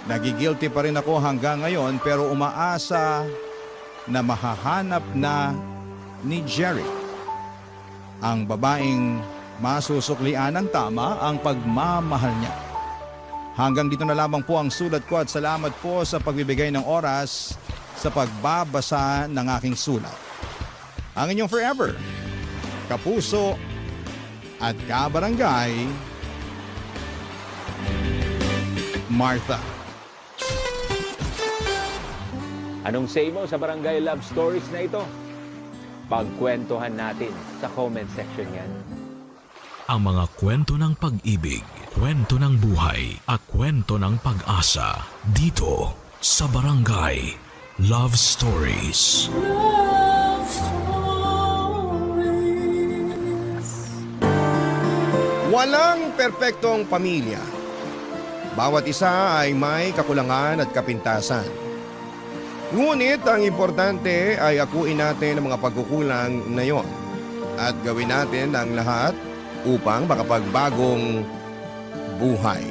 A: Nagigilty pa rin ako hanggang ngayon pero umaasa na mahahanap na ni Jeric ang babaeng masusuklian ng tama ang pagmamahal niya. Hanggang dito na lamang po ang sulat ko at salamat po sa pagbibigay ng oras sa pagbabasa ng aking sulat. Ang inyong forever, kapuso at kabarangay, Martha.
F: Anong say mo sa Barangay Love Stories na ito? Pagkwentuhan natin sa comment section yan.
E: Ang mga kwento ng pag-ibig, kwento ng buhay, at kwento ng pag-asa dito sa Barangay Love Stories.
G: Walang perpektong pamilya. Bawat isa ay may kakulangan at kapintasan. Ngunit ang importante ay akuin natin ang mga pagkukulang na yon at gawin natin ang lahat upang makapagbagong buhay.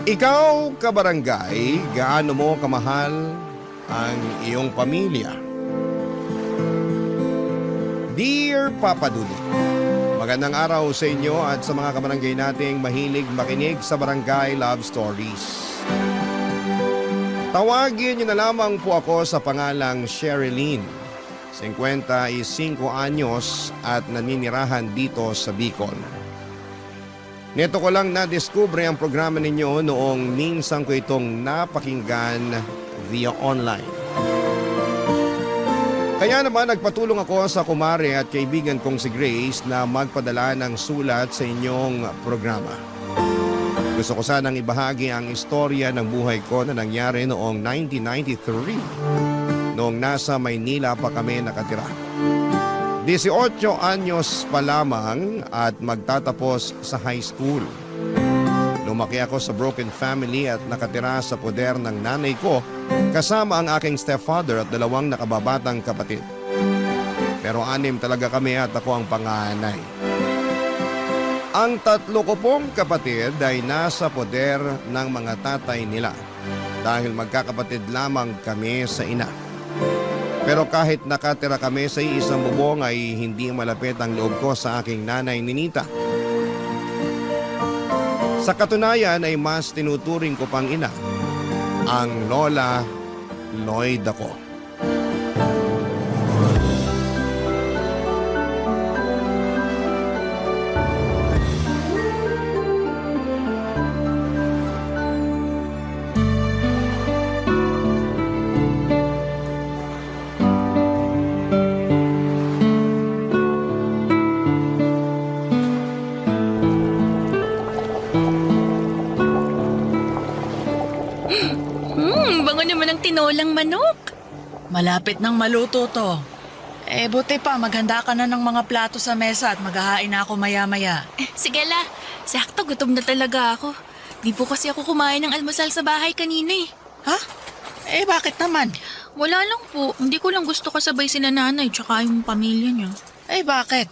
G: Ikaw, kabarangay, gaano mo kamahal ang iyong pamilya? Dear Papa Dudut, magandang araw sa inyo at sa mga kabarangay nating mahilig makinig sa Barangay Love Stories. Tawagin niyo na lamang po ako sa pangalang Sherilyn. 55 anyos at naninirahan dito sa Bicol. Neto ko lang na-discover ang programa ninyo noong minsan ko itong napakinggan via online. Kaya naman nagpatulong ako sa kumare at kaibigan kong si Grace na magpadala ng sulat sa inyong programa. Gusto ko sanang ibahagi ang istorya ng buhay ko na nangyari noong 1993 noong nasa Maynila pa kami nakatira. 18 anyos pa lamang at magtatapos sa high school. Lumaki ako sa broken family at nakatira sa poder ng nanay ko kasama ang aking stepfather at 2 nakababatang kapatid. Pero 6 talaga kami at ako ang panganay. Ang 3 ko pong kapatid ay nasa poder ng mga tatay nila dahil magkakapatid lamang kami sa ina. Pero kahit nakatira kami sa isang bubong ay hindi malapit ang loob ko sa aking nanay Ninita. Sa katunayan ay mas tinuturing ko pang ina ang Lola Lloyd ako.
D: Bango naman ng tinolang manok.
B: Malapit nang maluto to. Buti pa, maghanda ka na ng mga plato sa mesa at maghahain na ako maya-maya.
D: Sige la, sakto gutom na talaga ako. Di po kasi ako kumain ng almusal sa bahay kanina eh.
B: Ha? Bakit naman?
D: Wala lang po, hindi ko lang gusto kasabay sila nanay tsaka yung pamilya niya.
B: Bakit?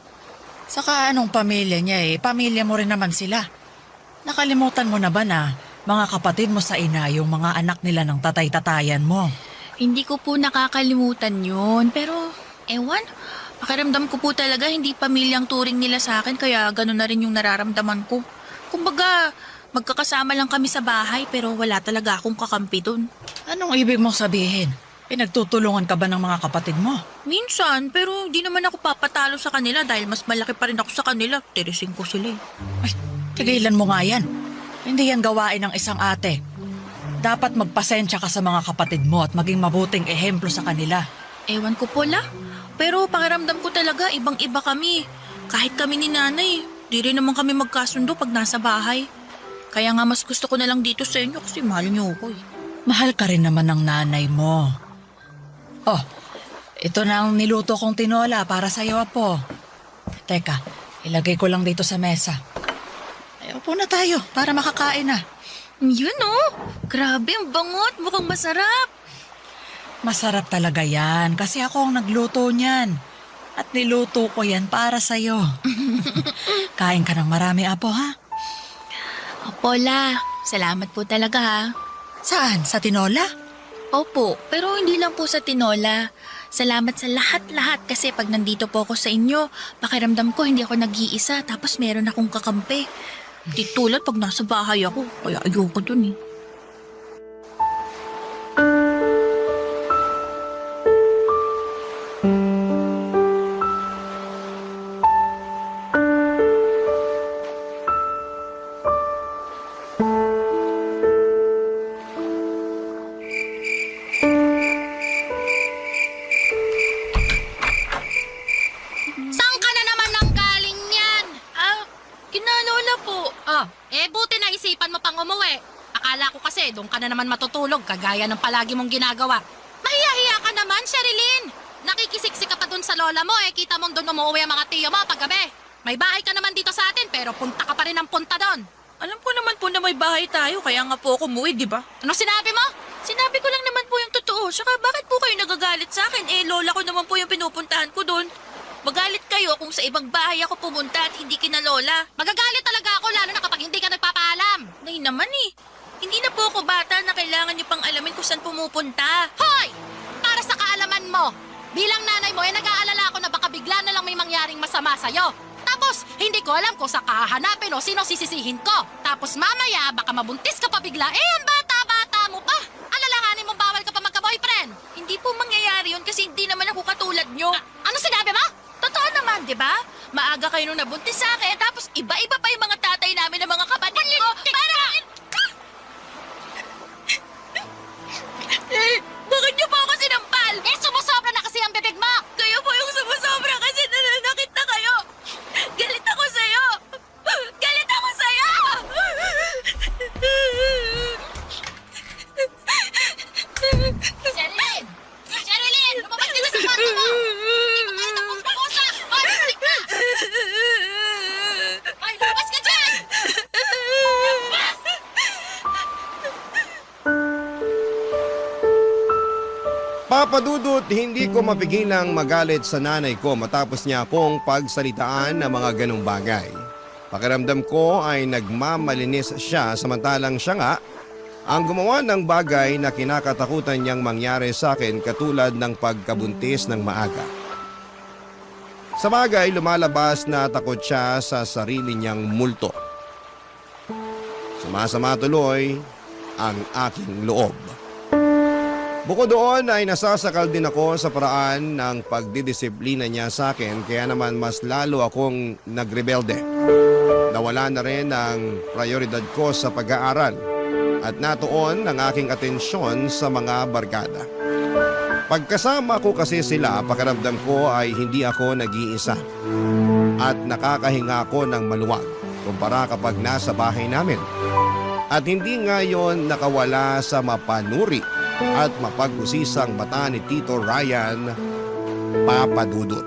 B: Saka anong pamilya niya pamilya mo rin naman sila. Nakalimutan mo na ba na mga kapatid mo sa ina yung mga anak nila ng tatay-tatayan mo?
D: Hindi ko po nakakalimutan yun, pero ewan, pakiramdam ko po talaga hindi pamilyang turing nila sa akin kaya gano'n na rin yung nararamdaman ko. Kumbaga, magkakasama lang kami sa bahay pero wala talaga akong kakampi dun.
B: Anong ibig mong sabihin? Pinagtutulungan ka ba ng mga kapatid mo?
D: Minsan, pero di naman ako papatalo sa kanila dahil mas malaki pa rin ako sa kanila. Tirising ko sila eh.
B: Ay, tigilan mo nga yan. Hindi yan gawain ng isang ate. Dapat magpasensya ka sa mga kapatid mo at maging mabuting ehemplo sa kanila.
D: Ewan ko po la, pero pakiramdam ko talaga ibang-iba kami. Kahit kami ni nanay, Di rin naman kami magkasundo pag nasa bahay. Kaya nga mas gusto ko na lang dito sa inyo kasi mahal niyo ako eh.
H: Mahal ka rin naman ng nanay mo. Oh, ito na ang niluto kong tinola para sa'yo, Apo. Teka, ilagay ko lang dito sa mesa. Ay, upo na tayo para makakain na.
D: Yun oh! Grabe, ang bangot. Mukhang masarap.
H: Masarap talaga yan kasi ako ang nagluto niyan. At niluto ko yan para sa'yo. Kain ka ng marami, Apo, ha?
D: Pola, salamat po talaga ha.
H: Saan? Sa tinola?
D: Opo, pero hindi lang po sa tinola. Salamat sa lahat-lahat kasi pag nandito po ako sa inyo, pakiramdam ko hindi ako nag-iisa tapos meron akong kakampi. Di tulad pag nasa bahay ako, kaya ayoko dun eh.
B: Saan ka na naman nang galing yan?
D: Kinalola po.
B: Buti na isipan mo pang umuwi. Akala ko kasi doon ka na naman matutulog kagaya ng palagi mong ginagawa. Mahiya-hiya ka naman, Sherilyn. Nakikisiksik ka pa doon sa lola mo kita mong doon umuwi ang mga tiyo mo paggabi. May bahay ka naman dito sa atin pero punta ka pa rin ng punta doon.
D: Alam ko naman po na may bahay tayo kaya nga po ako umuwi, di ba?
B: Ano sinabi mo?
D: Sinabi ko lang naman po yung totoo. Saka bakit po kayo nagagalit sa akin? Lola ko naman po yung pinupuntahan ko doon. Magalit kayo kung sa ibang bahay ako pumunta at hindi kina lola.
B: Magagalit talaga ako lalo na kapag hindi ka nagpapaalam.
D: Nay naman eh. Hindi na po ako bata na kailangan niyo pang alamin kung saan pumupunta.
B: Hoy! Para sa kaalaman mo, bilang nanay mo nag-aalala ako na baka bigla na lang may mangyaring masama sa'yo. Tapos, hindi ko alam kung saan kahanapin o sino sisisihin ko. Tapos mamaya, baka mabuntis ka pa bigla. Ang bata-bata mo pa. Alalahanin mong bawal ka pa magka-boyfriend.
D: Hindi po mangyayari yun kasi hindi naman ako katulad nyo.
B: Ano sinabi mo?
D: Totoo naman, di ba? Maaga kayo nung nabuntis sa akin tapos iba-iba pa yung mga tatay namin ng mga kapatid ko. Para... Bakit niyo po ako sinampal?
B: Sumusobra na kasi ang bibig mo.
D: Kayo po yung sumusobra kasi nananakit na kayo. Galit ako sa'yo. Galit ako sa'yo!
B: Sherilyn! Sherilyn! Lumabas ka na sa kwarto mo! Hindi mo tayo tapos mag-usap! Hoy, balik ka! Hoy, lumabas ka dyan! Lumabas!
G: Papa Dudut, hindi ko mapigilang magalit sa nanay ko matapos niya akong pagsalitaan ng mga ganong bagay. Pakiramdam ko ay nagmamalinis siya samantalang siya nga ang gumawa ng bagay na kinakatakutan niyang mangyari sa akin katulad ng pagkabuntis ng maaga. Sa bagay, lumalabas na takot siya sa sarili niyang multo. Sumasama tuloy ang aking loob. Bukod doon ay nasasakal din ako sa paraan ng pagdidisiplina niya sa akin kaya naman mas lalo akong nagrebelde. Nawala na rin ang prioridad ko sa pag-aaral at natuon ang aking atensyon sa mga barkada. Pagkasama ko kasi sila, pakiramdam ko ay hindi ako nag-iisa at nakakahinga ako ng maluwag kumpara kapag nasa bahay namin. At hindi ngayon nakawala sa mapanuri at mapag-usisang mata ni Tito Ryan, Papa Dudut.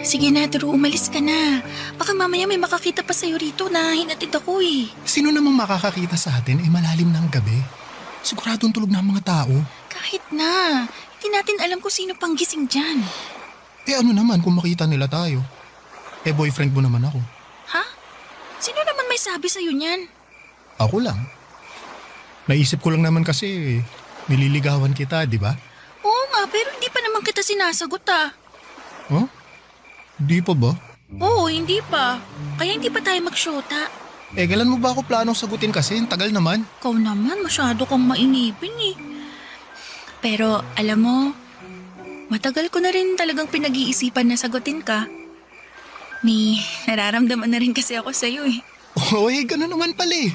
D: Sige na, Drew, umalis ka na. Baka mamaya may makakita pa sa'yo rito na hinatid ako eh.
C: Sino namang makakakita sa atin malalim ng gabi? Siguradong tulog na ang mga tao.
D: Kahit na. Hindi natin alam kung sino pang gising dyan.
C: Ano naman kung makita nila tayo? Boyfriend mo naman ako.
D: Ha? Sino naman may sabi sa'yo niyan?
C: Ako lang. Naisip ko lang naman kasi nililigawan kita, di ba?
D: Oo nga, pero hindi pa naman kita sinasagot ah.
C: Huh? Di pa ba?
D: Oo, hindi pa. Kaya hindi pa tayo magsyota.
C: Kailan mo ba ako planong sagutin kasi? Ang tagal naman.
D: Ikaw naman, masyado kang mainipin eh. Pero alam mo, matagal ko na rin talagang pinag-iisipan na sagutin ka. May nararamdaman na rin kasi ako sa'yo eh.
C: Oo, gano'n naman pala eh.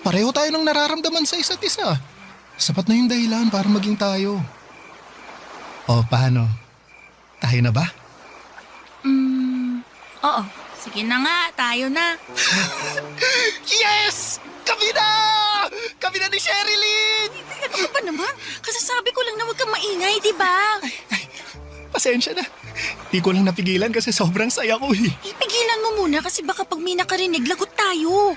C: Pareho tayo ng nararamdaman sa isa't isa. Sapat na yung dahilan para maging tayo. O, paano? Tayo na ba?
D: Oo, sige na nga, tayo na.
C: Yes! Kami na! Kami na ni Sherilyn!
D: Ano ba naman? Kasasabi ko lang na huwag kang maingay, di ba?
C: Pasensya na. Di ko lang napigilan kasi sobrang saya ko eh.
D: Ipigilan mo muna kasi baka pag may nakarinig, lagot tayo.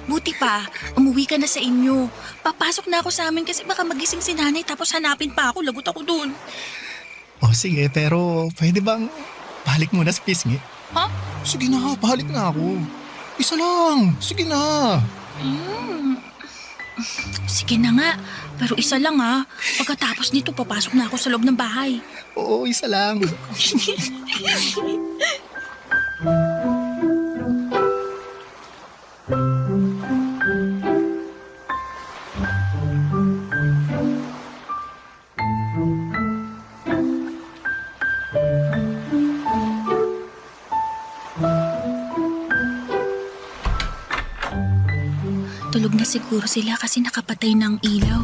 D: Buti pa, umuwi ka na sa inyo. Papasok na ako sa amin kasi baka magising si nanay tapos hanapin pa ako, lagot ako dun.
C: O sige, pero pwede bang balik muna sa pisngi?
D: Ha?
C: Sige na, balik na ako. Isa lang, sige na.
D: Sige na nga, pero isa lang ha. Pagkatapos nito, papasok na ako sa loob ng bahay.
C: Oo, isa lang.
D: Tulog na siguro sila kasi nakapatay ng ilaw.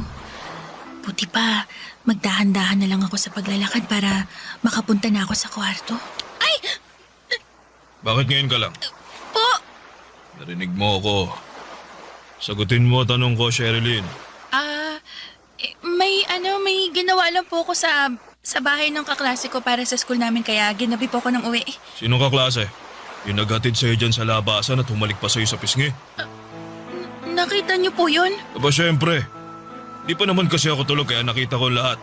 D: Buti pa, magdahan-dahan na lang ako sa paglalakad para makapunta na ako sa kwarto. Ay!
I: Bakit ngayon ka lang?
D: Po!
I: Narinig mo ako. Sagutin mo tanong ko, Sherilyn.
D: May ginawa lang po ako sa bahay ng kaklase ko para sa school namin kaya ginabi po ako ng uwi.
I: Sino ka klase? Yung naghatid sa'yo dyan sa labasan at humalik pa sa'yo sa pisngi?
D: Nakita niyo po yun?
I: Aba syempre. Di pa naman kasi ako tulog kaya nakita ko lahat.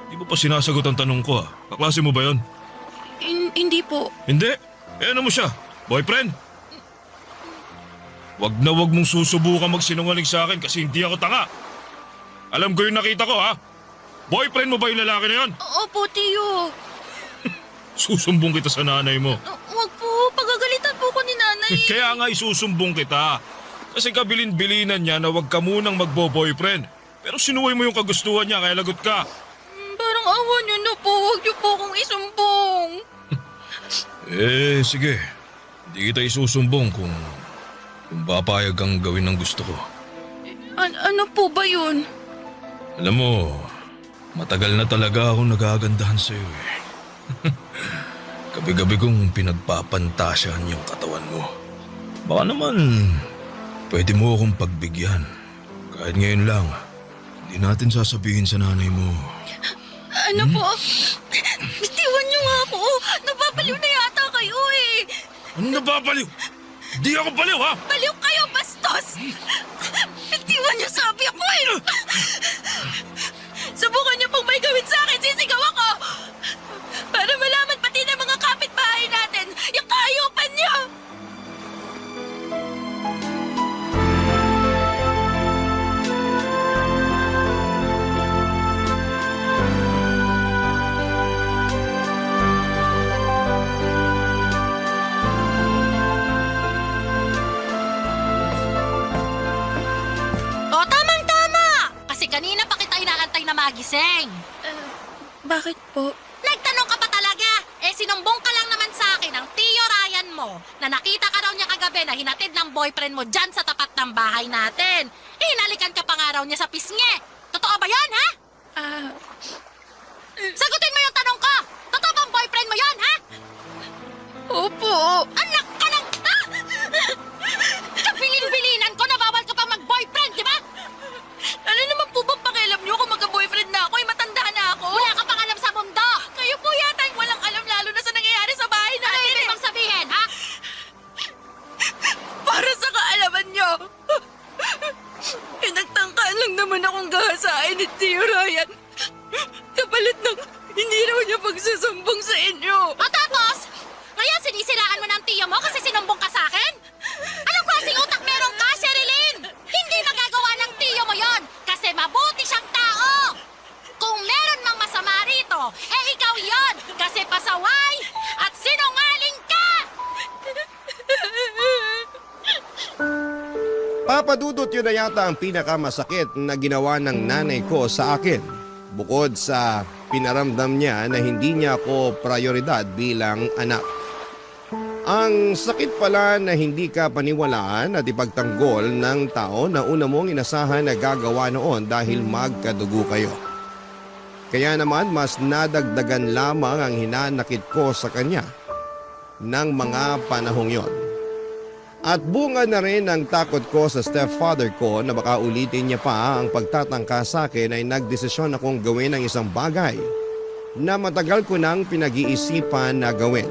I: Di mo pa sinasagot ang tanong ko ha? Kaklase mo ba yon?
D: Hindi po.
I: Hindi? Eh ano mo siya? Boyfriend? Wag na wag mong susubukan magsinungaling sa akin kasi hindi ako tanga. Alam ko yung nakita ko ha? Boyfriend mo ba yung lalaki na yon?
D: Opo, Tiyo.
I: Susumbong kita sa nanay mo.
D: Wag po, pagagalitan po ko ni nanay.
I: Kaya nga isusumbong kita. Kasi kabilin-bilinan niya na wag ka munang magbo-boyfriend. Pero sinuway mo yung kagustuhan niya kaya lagot ka.
D: Parang awa niyo na po, wag niyo po akong isumbong.
I: Eh, sige. Hindi kita isusumbong kung papayag kang gawin ang gusto ko.
D: Ano po ba yun?
I: Alam mo, matagal na talaga akong nagagandahan sa'yo eh. Gabi-gabi kong pinagpapantasyahan yung katawan mo. Baka naman, pwede mo akong pagbigyan. Kahit ngayon lang, hindi natin sasabihin sa nanay mo.
D: Ano po? Bitiwan niyo nga ako. Napapaliw na yata kayo eh.
I: Ano nababaliw? Di ako baliw ha!
D: Baliw kayo, bastos! Bitiwan niyo sabi ako eh. Subukan niyo pong may gawin sa akin, sisigaw ako. Para malaman pati ng mga kapitbahay natin yung kaayupan niyo.
B: O, tamang-tama! Kasi kanina pa kita inaantay na magising.
D: Bakit po?
B: Nagtanong ka pa talaga? Eh, sinumbong ka lang naman sa akin ng Tio Ryan mo na nakita ka raw niya kagabi na hinatid ng boyfriend mo dyan sa tapat ng bahay natin. Eh, hinalikan ka pa nga raw niya sa pisngi. Totoo ba yan, ha? Sagutin mo yung tanong ko! Totoo bang boyfriend mo yon, ha?
D: Opo.
B: Anak ka ng... Kabilin-bilinan ko na bawal ka pa mag-boyfriend, di ba?
D: Ano naman po bang pakialam niyo kung magka-boyfriend na ako? Matanda na ako.
B: Wala ka pang alam sa mundo!
D: Kayo po yata yung walang alam lalo na sa nangyayari sa bahay
B: Ano
D: natin.
B: ibig mong sabihin, ha?
D: Para sa kaalaman niyo. Pinagtangkaan lang naman akong gahasain ni Tio Ryan. Kapalit ng hindi raw niya pagsusumbong sa inyo.
B: O tapos, ngayon sinisiraan mo ng tiyo mo kasi sinumbong ka sa akin? Anong klaseng utak meron ka, Sherilyn? Hindi magagawa ng tiyo mo yon kasi mabuti siyang tao. Kung meron mang masama rito, eh ikaw yon kasi pasaway at sinungaling ka!
G: Papa Dudut, yun na yata ang pinakamasakit na ginawa ng nanay ko sa akin. Bukod sa pinaramdam niya na hindi niya ako prioridad bilang anak. Ang sakit pala na hindi ka paniwalaan at ipagtanggol ng tao na una mong inasahan na gagawa noon dahil magkadugo kayo. Kaya naman mas nadagdagan lamang ang hinanakit ko sa kanya ng mga panahong yon. At bunga na rin ang takot ko sa stepfather ko na baka ulitin niya pa ang pagtatangka sa akin ay nagdesisyon akong gawin ang isang bagay na matagal ko nang pinag-iisipan na gawin.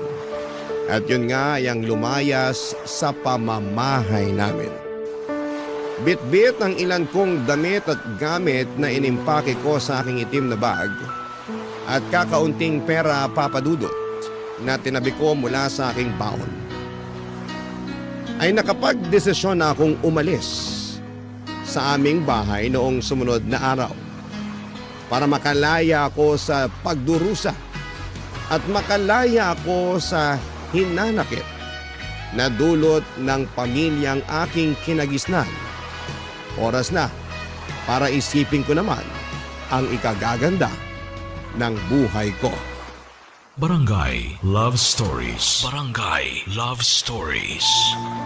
G: At yun nga ay ang lumayas sa pamamahay namin. Bit-bit ang ilan kong damit at gamit na inimpake ko sa aking itim na bag at kakaunting pera papadudot na tinabi ko mula sa aking baon. Ay nakapagdesisyon na akong umalis sa aming bahay noong sumunod na araw para makalaya ako sa pagdurusa at makalaya ako sa hinanakit na dulot ng pamilyang aking kinagisnan. Oras na para isipin ko naman ang ikagaganda ng buhay ko.
E: Barangay Love Stories. Barangay Love Stories.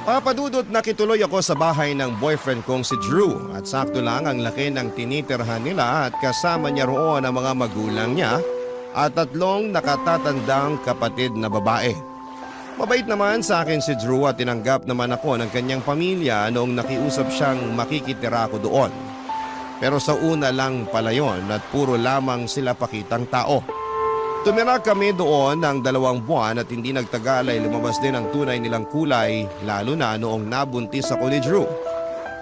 G: Papadudot nakituloy ako sa bahay ng boyfriend kong si Drew at sakto lang ang laki ng tinitirhan nila at kasama niya roon ang mga magulang niya at 3 nakatatandang kapatid na babae. Mabait naman sa akin si Drew at tinanggap naman ako ng kanyang pamilya noong nakiusap siyang makikitira ko doon. Pero sa una lang pala yon at puro lamang sila pakitang tao. Tumira kami doon ng 2 buwan at hindi nagtagal ay lumabas din ang tunay nilang kulay lalo na noong nabuntis ako ni Drew.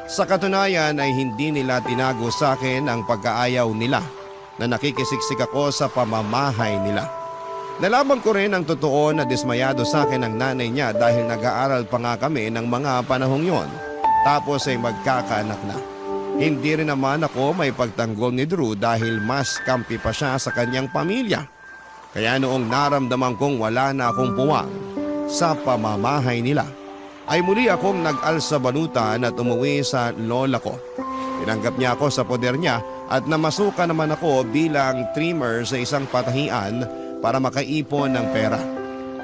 G: Sa katunayan ay hindi nila tinago sa akin ang pagkaayaw nila na nakikisiksik ako sa pamamahay nila. Nalaman ko rin ang totoo na dismayado sa akin ang nanay niya dahil nag-aaral pa nga kami ng mga panahong yon. Tapos ay magkakaanak na. Hindi rin naman ako may pagtanggol ni Drew dahil mas kampi pa siya sa kanyang pamilya. Kaya noong naramdaman kong wala na akong puwang sa pamamahay nila, ay muli akong nag-alsa balutan at umuwi sa lola ko. Tinanggap niya ako sa poder niya at namasukan naman ako bilang trimmer sa isang patahian para makaipon ng pera.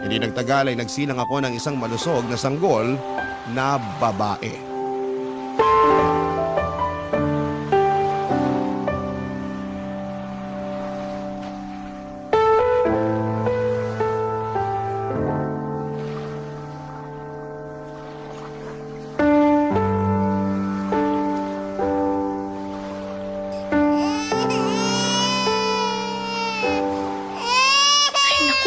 G: Hindi nagtagal ay nagsilang ako ng isang malusog na sanggol na babae.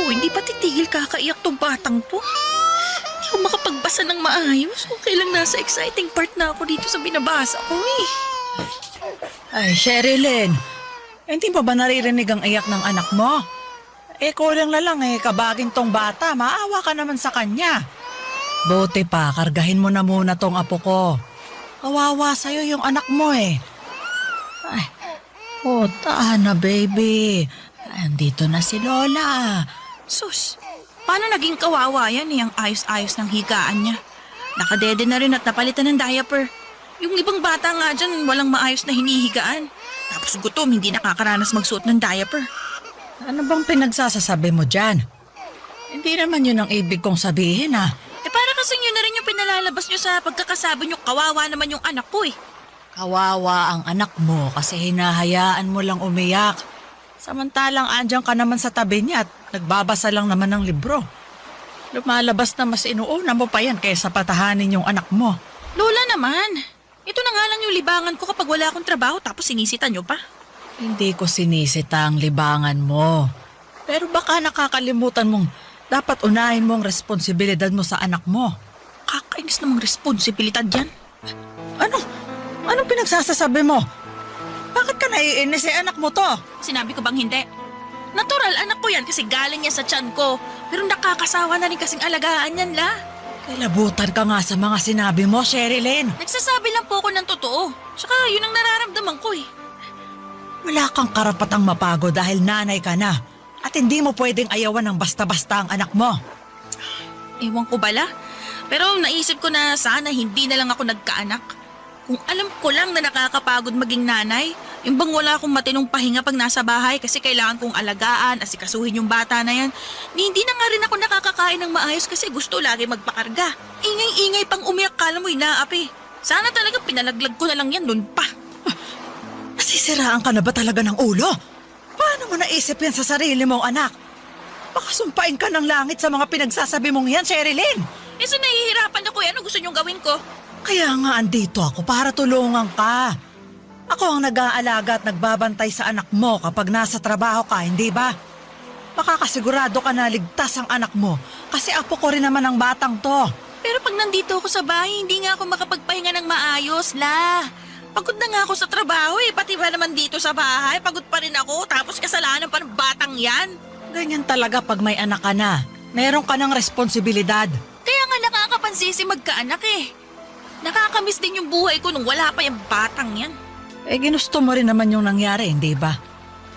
D: Hindi pa titigil kakaiyak tong batang to. Hindi ako makapagbasa ng maayos kung kailang nasa exciting part na ako dito sa binabasa ko eh.
H: Ay, Sherilyn, hindi mo ba naririnig ang iyak ng anak mo? Kulang na lang kabagin tong bata, maawa ka naman sa kanya. Buti pa, kargahin mo na muna tong apo ko. Kawawa sa'yo yung anak mo Ay, tahan na baby. Andito na si Lola.
D: Sus, paano naging kawawa yan ang ayos-ayos ng higaan niya? Nakadede na rin at napalitan ng diaper. Yung ibang bata nga dyan walang maayos na hinihigaan. Tapos gutom, hindi nakakaranas magsuot ng diaper.
H: Ano bang pinagsasasabi mo dyan? Hindi naman yun ang ibig kong sabihin
D: Para kasing yun na rin yung pinalalabas nyo sa pagkakasabi nyo, kawawa naman yung anak ko
H: Kawawa ang anak mo kasi hinahayaan mo lang umiyak. Samantalang andyan ka naman sa tabi niya at nagbabasa lang naman ng libro. Lumalabas na mas inuuna mo pa yan kaysa patahanin yung anak mo.
D: Lola naman, ito na nga lang yung libangan ko kapag wala akong trabaho tapos sinisita nyo pa.
H: Hindi ko sinisita ang libangan mo. Pero baka nakakalimutan mong dapat unahin mo ang responsibilidad mo sa anak mo.
D: Kakainis namang responsibilidad yan.
H: Anong pinagsasasabi mo? Bakit ka naiinis anak mo to?
D: Sinabi ko bang hindi? Natural, anak ko yan kasi galing niya sa tiyan ko. Pero nakakasawa na rin kasing alagaan yan
H: Kailabutan ka nga sa mga sinabi mo, Sherilyn.
D: Nagsasabi lang po ako ng totoo. Tsaka yun ang nararamdaman ko
H: Wala kang karapatang mapagod dahil nanay ka na. At hindi mo pwedeng ayawan ng basta-basta ang anak mo.
D: Ewan ko bala. Pero naisip ko na sana hindi na lang ako nagkaanak. Kung alam ko lang na nakakapagod maging nanay, yung bang wala akong matinong pahinga pag nasa bahay kasi kailangan kong alagaan, asikasuhin yung bata na yan. Hindi na nga rin ako nakakakain ng maayos kasi gusto lagi magpakarga. Ingay-ingay pang umiyak, kala mo inaapi. Sana talaga pinalaglag ko na lang yan dun pa.
H: Nasisiraan ka na ba talaga ng ulo? Paano mo naisip yan sa sarili mong anak? Baka sumpain ka ng langit sa mga pinagsasabi mong yan, Sherilyn.
D: Eh, so nahihirapan ako, ano gusto niyong gawin ko?
H: Kaya nga andito ako para tulungan ka. Ako ang nag-aalaga at nagbabantay sa anak mo kapag nasa trabaho ka, hindi ba? Makakasigurado ka na ligtas ang anak mo kasi apo ko rin naman ang batang to.
D: Pero pag nandito ako sa bahay, hindi nga ako makapagpahinga ng maayos, la. Pagod na nga ako sa trabaho eh, pati ba naman dito sa bahay, pagod pa rin ako, tapos kasalanan pa ng batang yan.
H: Ganyan talaga pag may anak ka na. Meron ka ng responsibilidad.
D: Kaya nga nakakapansisi magkaanak eh. Nakakamiss din yung buhay ko nung wala pa yung batang yan.
H: Eh ginusto mo rin naman yung nangyari, hindi ba?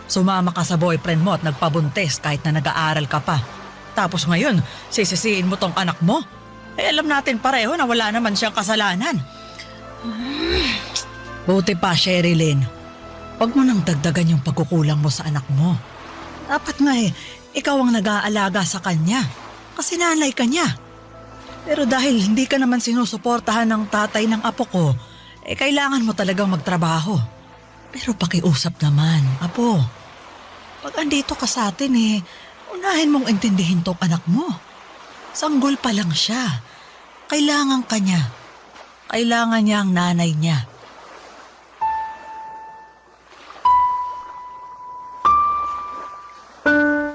H: Sumama ka sa boyfriend mo at nagpabuntis kahit na nag-aaral ka pa. Tapos ngayon, sisisiin mo tong anak mo? Eh alam natin pareho na wala naman siyang kasalanan. Buti pa, Sherilyn. Huwag mo nang dagdagan yung pagkukulang mo sa anak mo. Dapat nga ikaw ang nag-aalaga sa kanya. Kasi nanay ka niya. Pero dahil hindi ka naman sinusuportahan ng tatay ng apo ko, kailangan mo talagang magtrabaho. Pero pakiusap naman, apo. Pag andito ka sa atin unahin mong intindihin tong anak mo. Sanggol pa lang siya. Kailangan ka niya. Kailangan niya ang nanay niya.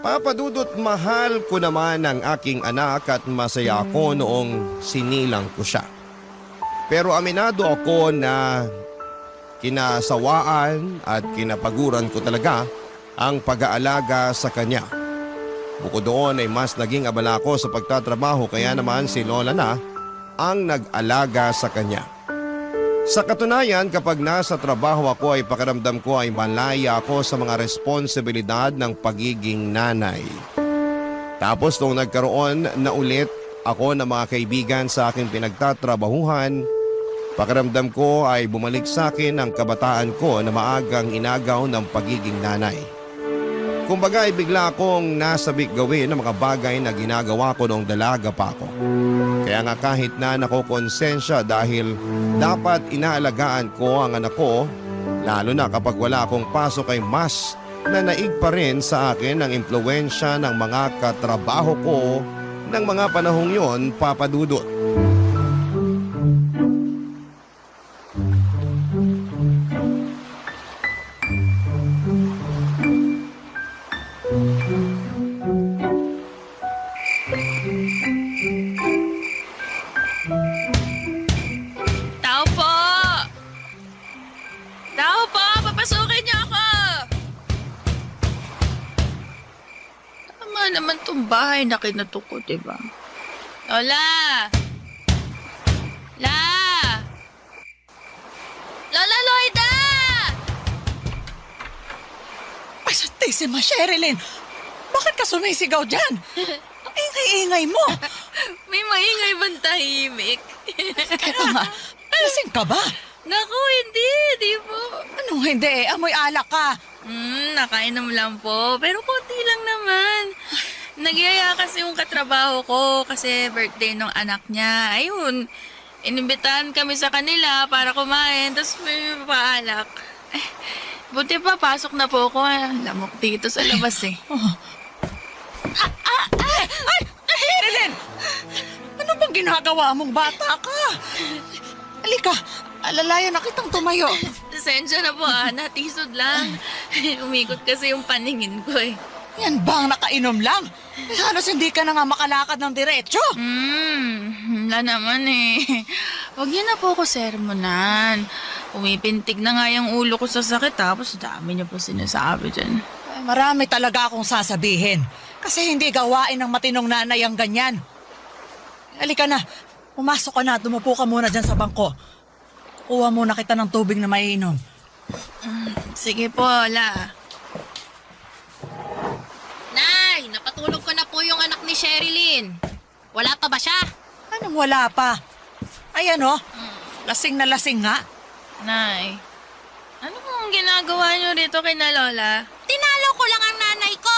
G: Papa Dudut, mahal ko naman ang aking anak at masaya ako noong sinilang ko siya. Pero aminado ako na kinasawaan at kinapaguran ko talaga ang pag-aalaga sa kanya. Bukod doon ay mas naging abala ko sa pagtatrabaho kaya naman si Lola na ang nag-alaga sa kanya. Sa katunayan, kapag nasa trabaho ako ay pakiramdam ko ay malaya ako sa mga responsibilidad ng pagiging nanay. Tapos nung nagkaroon na ulit ako ng mga kaibigan sa aking pinagtatrabahuhan, pakiramdam ko ay bumalik sa akin ang kabataan ko na maagang inagaw ng pagiging nanay. Kumbaga ay bigla akong nasabik gawin ng mga bagay na ginagawa ko noong dalaga pa ako. Kaya nga kahit na nakokonsensya dahil dapat inaalagaan ko ang anak ko, lalo na kapag wala akong pasok ay mas nanaig pa rin sa akin ang impluwensya ng mga katrabaho ko ng mga panahong yon, Papa Dudut.
D: Tao po! Tao po! Papasukin niyo ako! Tama naman tong bahay na kinatuko, diba? Lola! La! Lola Loida!
H: Ay, Santissima, Sherilyn! Bakit ka sumisigaw dyan? Ang ingay-ingay mo!
B: May maingay bang tahimik?
H: Kaya nga, lasing ka ba?
B: Naku, hindi. Di po.
H: Anong hindi? Amoy alak ka.
B: Nakainom lang po. Pero konti lang naman. Nagyaya kasi yung katrabaho ko kasi birthday ng anak niya. Ayun, inimbitahan kami sa kanila para kumain. Tapos may paalak. Buti pa, pasok na po ako. Lamok dito sa labas eh.
H: Sherilyn! Ano bang ginagawa mong bata ka? Halika, alalayan na kitang tumayo.
B: Pasensya na po natisod lang. Umikot kasi yung paningin ko eh.
H: Yan bang nakainom lang? Halos hindi ka na nga makalakad ng diretso.
B: Wala naman eh. Huwag niyo na po ako sermonan. Umipintig na nga yung ulo ko sa sakit tapos dami niyo po sinasabi dyan.
H: Ay, marami talaga akong sasabihin. Kasi hindi gawain ng matinong nanay ang ganyan. Halika na, pumasok ka na at dumupo ka muna dyan sa bangko. Kukuha muna kita ng tubig na maiinom.
B: Sige po, La. Nay, napatulog ko na po yung anak ni Sherilyn. Wala pa ba siya?
H: Anong wala pa? Ayan lasing na lasing nga.
D: Nay, ano pong ginagawa niyo rito kay na Lola?
J: Tinalo ko lang ang nanay ko.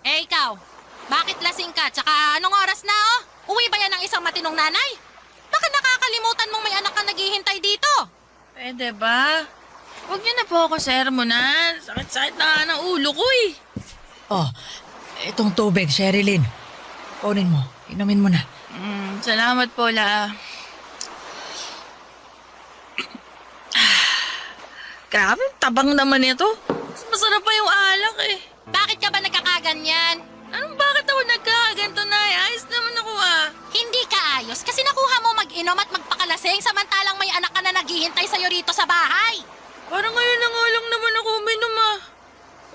J: Eh ikaw, bakit lasing ka? Tsaka anong oras na oh? Uwi ba yan ng isang matinong nanay? Bakit nakakalimutan mong may anak ka naghihintay dito?
D: Pwede ba? Huwag niyo na po ako sermonan. Sakit-sakit na nga ng ulo ko eh.
H: Oh, itong tubig, Sherilyn. Kunin mo. Inumin mo na.
D: Salamat po, La. Grabe, tabang naman ito. Mas masarap pa yung alak eh.
J: Bakit ka ba nagkakaganyan?
D: Anong bakit ako nagkakaganto, Nay? Ayos naman ako ah.
J: Hindi ka ayos kasi nakuha mo mag-inom at magpakalasing samantalang may anak ka na naghihintay sa'yo rito sa bahay.
D: Parang ngayon na nga lang naman ako uminom ah.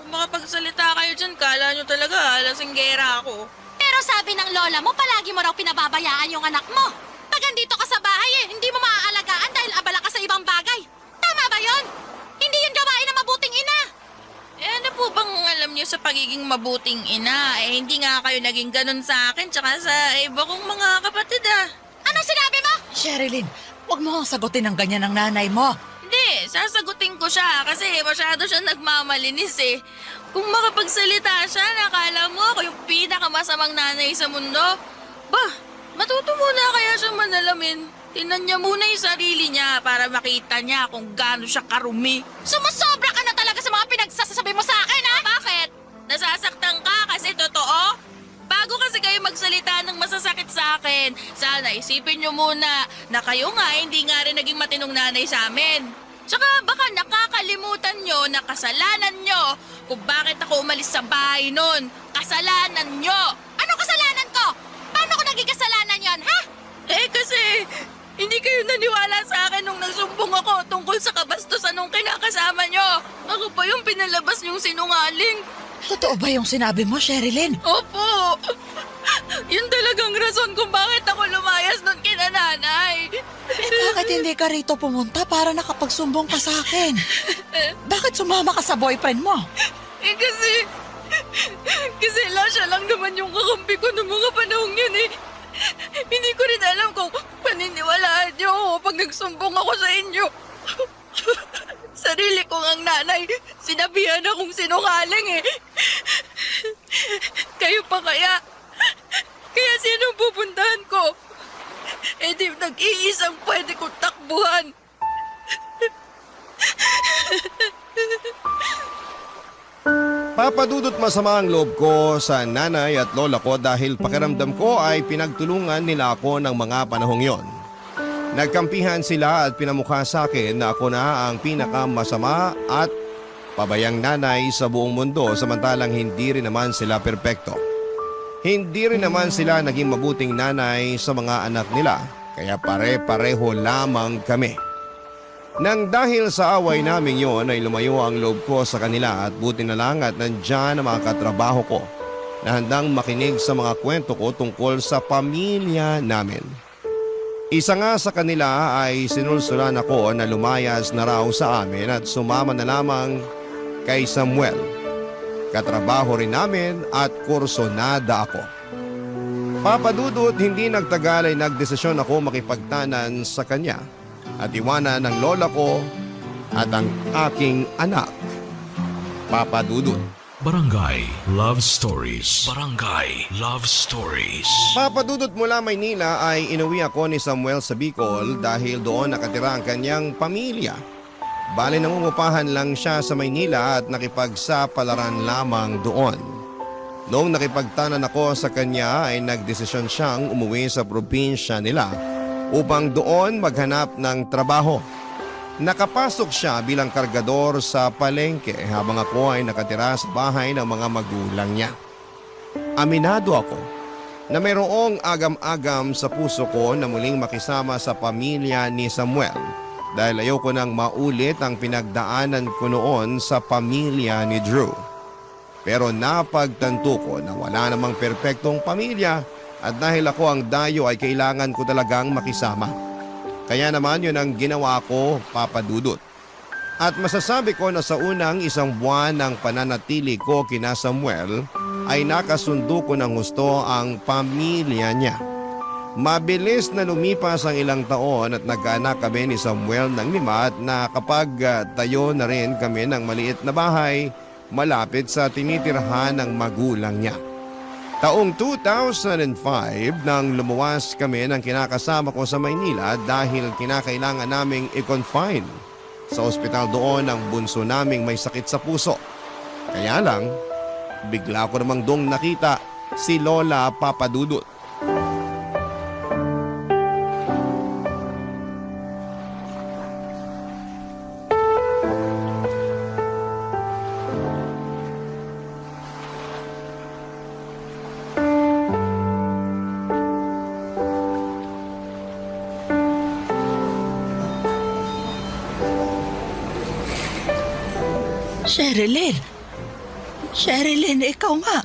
D: Kung makapagsalita kayo dyan, kala nyo talaga lasinggera ako.
J: Pero sabi ng lola mo, palagi mo raw pinababayaan yung anak mo. Pag andito ka sa bahay hindi mo maaalagaan dahil abala ka sa ibang bagay. Tama ba yon? Hindi yun gawain ng mabuting ina.
D: Eh ano po bang alam niyo sa pagiging mabuting ina? Eh hindi nga kayo naging ganun sa akin tsaka sa iba kong mga kapatid ah.
J: Anong sinabi mo?
H: Sherilyn, huwag mo kang sagutin ng ganyan ng nanay mo.
D: Hindi, sasagutin ko siya kasi masyado siya nagmamalinis eh. Kung makapagsalita siya, nakala mo ako yung pinakamasamang nanay sa mundo. Bah, matuto muna kaya siya manalamin. Tinan niya muna yung sarili niya para makita niya kung gaano siya karumi.
J: Sumusobra ka na talaga sa mga pinagsasabi mo sa akin, ha?
D: Bakit? Nasasaktan ka kasi totoo? Bago kasi kayo magsalita ng masasakit sa akin, sana isipin niyo muna na kayo nga hindi nga rin naging matinong nanay sa amin. Tsaka baka nakakalimutan nyo na kasalanan nyo kung bakit ako umalis sa bahay nun. Kasalanan nyo!
J: Anong kasalanan ko? Paano ko naging kasalanan yon, ha?
D: Eh kasi hindi kayo naniwala sa akin nung nagsumbong ako tungkol sa kabastusan nung kinakasama nyo. Ako pa yung pinalabas nyong sinungaling.
H: Totoo ba yung sinabi mo, Sherilyn?
D: Opo! Yun talagang rason kung bakit ako lumayas nun kina nanay.
H: Eh bakit hindi ka rito pumunta para nakapagsumbong ka sa akin? Bakit sumama ka sa boyfriend mo?
D: Eh kasi siya lang naman yung kakampi ko noong mga panahong yun eh. Hindi ko rin alam kung paniniwalaan niyo ako pag nagsumbong ako sa inyo. Sarili ko ang nanay, sinabihan akong sinungaling eh. Kayo pa kaya? Kaya sino pupuntahan ko? Eh di nag-iisang pwede kong takbuhan.
G: Papadudot masama ang loob ko sa nanay at lola ko dahil pakiramdam ko ay pinagtulungan nila ako ng mga panahong yon. Nagkampihan sila at pinamukha sa akin na ako na ang pinakamasama at pabayang nanay sa buong mundo samantalang hindi rin naman sila perpekto. Hindi rin naman sila naging mabuting nanay sa mga anak nila kaya pare-pareho lamang kami. Nang dahil sa away namin yon ay lumayo ang loob ko sa kanila at buti na lang at nandyan ang mga katrabaho ko na handang makinig sa mga kwento ko tungkol sa pamilya namin. Isa nga sa kanila ay sinulsulan ako na lumayas na raw sa amin at sumama na lamang kay Samuel. Katrabaho rin namin at kursonada ako. Papadudot, hindi nagtagal ay nagdesisyon ako makipagtanan sa kanya at iwanan ng lola ko at ang aking anak. Papadudot.
E: Barangay Love Stories. Barangay Love Stories.
G: Papadudot mula Maynila ay inuwi ako ni Samuel sa Bicol dahil doon nakatira ang kanyang pamilya. Bale nangungupahan lang siya sa Maynila at nakipagsapalaran lamang doon. Noong nakipagtanan ako sa kanya ay nagdesisyon siyang umuwi sa probinsya nila upang doon maghanap ng trabaho. Nakapasok siya bilang kargador sa palengke habang ako ay nakatira sa bahay ng mga magulang niya. Aminado ako na mayroong agam-agam sa puso ko na muling makisama sa pamilya ni Samuel dahil ayoko nang maulit ang pinagdaanan ko noon sa pamilya ni Drew. Pero napagtanto ko na wala namang perpektong pamilya at dahil ako ang dayo ay kailangan ko talagang makisama. Kaya naman yun ang ginawa ko, Papadudot. At masasabi ko na sa unang isang buwan ng pananatili ko kina Samuel ay nakasundo ko ng gusto ang pamilya niya. Mabilis na lumipas ang ilang taon at nagkaanak kami ni Samuel ng 5 at na kapag tayo na rin kami ng maliit na bahay malapit sa tinitirhan ng magulang niya. Taong 2005 nang lumuwas kami ng kinakasama ko sa Maynila dahil kinakailangan naming i-confine sa ospital doon ang bunso naming may sakit sa puso. Kaya lang, bigla ko namang dong nakita si Lola Papadudut.
H: Sherilyn! Sherilyn, ikaw nga.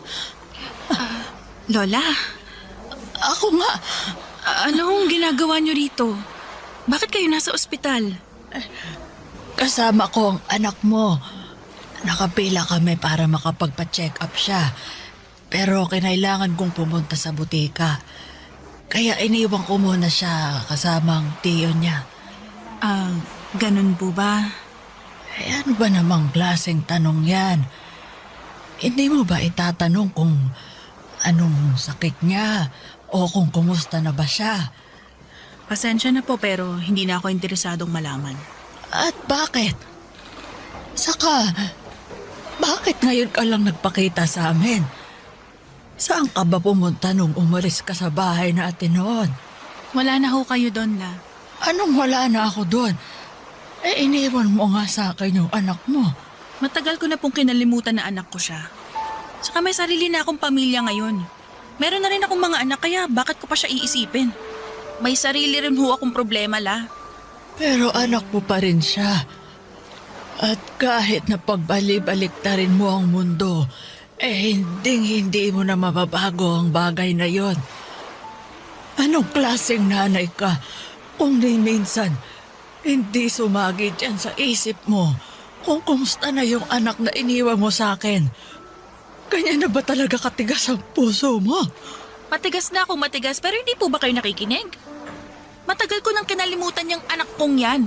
D: Lola,
H: Ako nga.
D: anong ginagawa niyo rito? Bakit kayo nasa ospital?
H: Kasama ko ang anak mo. Nakapila kami para makapagpa-check up siya. Pero kinailangan kong pumunta sa butika. Kaya iniwan ko muna siya kasamang tiyo niya.
D: Ganun po ba?
H: Ano ba namang klaseng tanong yan? Hindi mo ba itatanong kung anong sakit niya o kung kumusta na ba siya?
D: Pasensya na po pero hindi na ako interesadong malaman.
H: At bakit? Saka, bakit ngayon ka lang nagpakita sa amin? Saan ka ba pumunta nung umalis ka sa bahay natin noon?
D: Wala na ho kayo doon, La.
H: Anong wala na ako doon? Iniwan mo nga sa akin yung anak mo.
D: Matagal ko na pong kinalimutan na anak ko siya. Saka may sarili na akong pamilya ngayon. Meron na rin akong mga anak kaya bakit ko pa siya iisipin? May sarili rin ho akong problema, La.
H: Pero anak mo pa rin siya. At kahit na pagbalik-balik na rin mo ang mundo, hindi mo na mababago ang bagay na yon. Anong klaseng nanay ka kung di minsan hindi sumagi dyan sa isip mo kung kumusta na yung anak na iniwan mo sa akin? Ganyan na ba talaga katigas ang puso mo?
D: Matigas na akong matigas pero hindi po ba kayo nakikinig? Matagal ko nang kinalimutan yung anak kong yan.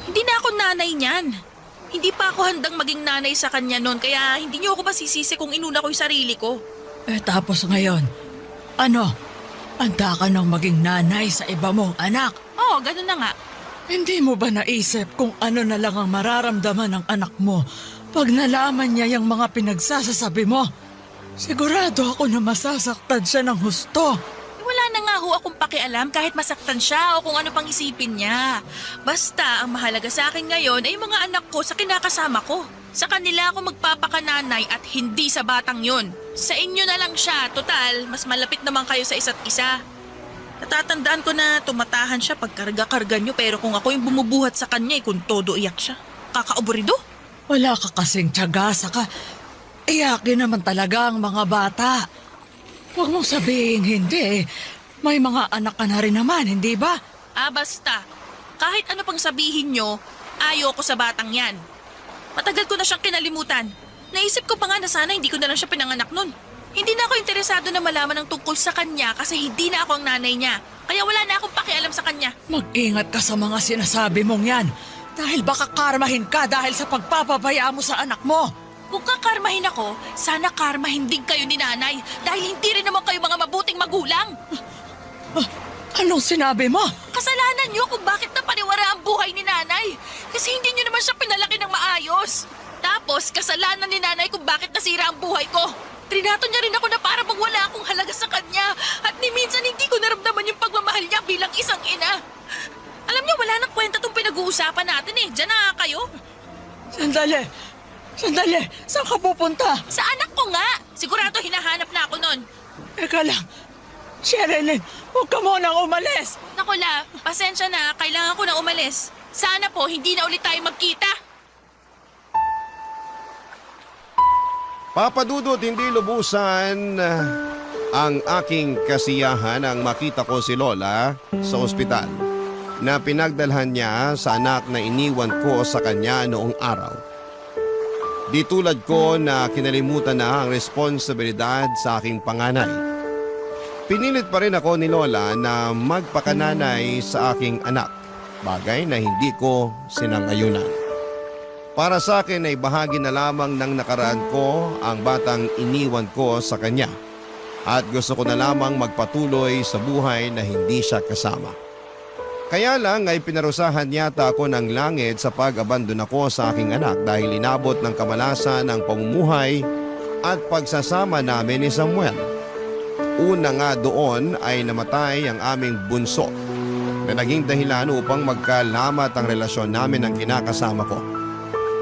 D: Hindi na ako nanay niyan. Hindi pa ako handang maging nanay sa kanya noon kaya hindi niyo ako masisisi kung inuna ko yung sarili ko.
H: Tapos ngayon, handa ka nang maging nanay sa iba mong anak?
D: Oo, ganun na nga.
H: Hindi mo ba naisip kung ano na lang ang mararamdaman ng anak mo pag nalaman niya yung mga pinagsasasabi mo? Sigurado ako na masasaktan siya ng husto.
D: Wala na nga ho akong pakialam kahit masaktan siya o kung ano pang isipin niya. Basta ang mahalaga sa akin ngayon ay yung mga anak ko sa kinakasama ko. Sa kanila ako magpapakananay at hindi sa batang yon. Sa inyo na lang siya, total, mas malapit naman kayo sa isa't isa. Natatandaan ko na tumatahan siya pag karga-karga niyo pero kung ako yung bumubuhat sa kanya kung todo iyak siya. Kakauburido.
H: Wala ka kasing tiyaga, saka iyakin naman talaga ang mga bata. Huwag mong sabihin hindi. May mga anak ka na rin naman, hindi ba?
D: Basta. Kahit ano pang sabihin nyo, ayoko sa batang yan. Matagal ko na siyang kinalimutan. Naisip ko pa nga na sana hindi ko na lang siya pinanganak nun. Hindi na ako interesado na malaman ng tungkol sa kanya kasi hindi na ako ang nanay niya. Kaya wala na akong pakialam sa kanya.
H: Mag-ingat ka sa mga sinasabi mong yan. Dahil baka karmahin ka dahil sa pagpapabaya mo sa anak mo.
D: Kung kakarmahin ako, sana karmahin din kayo ni nanay dahil hindi rin naman kayo mga mabuting magulang.
H: Anong sinabi mo?
D: Kasalanan niyo kung bakit napaniwara ang buhay ni nanay. Kasi hindi niyo naman siya pinalaki ng maayos. Tapos, kasalanan ni nanay kung bakit nasira ang buhay ko. Trinato niya rin ako na para bang wala akong halaga sa kanya. At ni minsan hindi ko naramdaman yung pagmamahal niya bilang isang ina. Alam niyo, wala nang kwenta tong pinag-uusapan natin eh. Diyan na kayo.
H: Sandali! Saan ka pupunta?
D: Sa anak ko nga. Sigurado hinahanap na ako nun.
H: Eka lang. Sherilyn, huwag ka munang umalis.
D: Naku La, pasensya na. Kailangan ko na umalis. Sana po hindi na ulit tayo magkita.
G: Papadudot, hindi lubusan ang aking kasiyahan ang makita ko si Lola sa ospital na pinagdalhan niya sa anak na iniwan ko sa kanya noong araw. Di tulad ko na kinalimutan na ang responsibilidad sa aking panganay. Pinilit pa rin ako ni Lola na magpakananay sa aking anak, bagay na hindi ko sinangayunan. Para sa akin ay bahagi na lamang ng nakaraan ko ang batang iniwan ko sa kanya at gusto ko na lamang magpatuloy sa buhay na hindi siya kasama. Kaya lang ay pinarusahan yata ako ng langit sa pag-abandon ako sa aking anak dahil inabot ng kamalasan ang pamumuhay at pagsasama namin ni Samuel. Una nga doon ay namatay ang aming bunso na naging dahilan upang magkalamat ang relasyon namin ng kinakasama ko.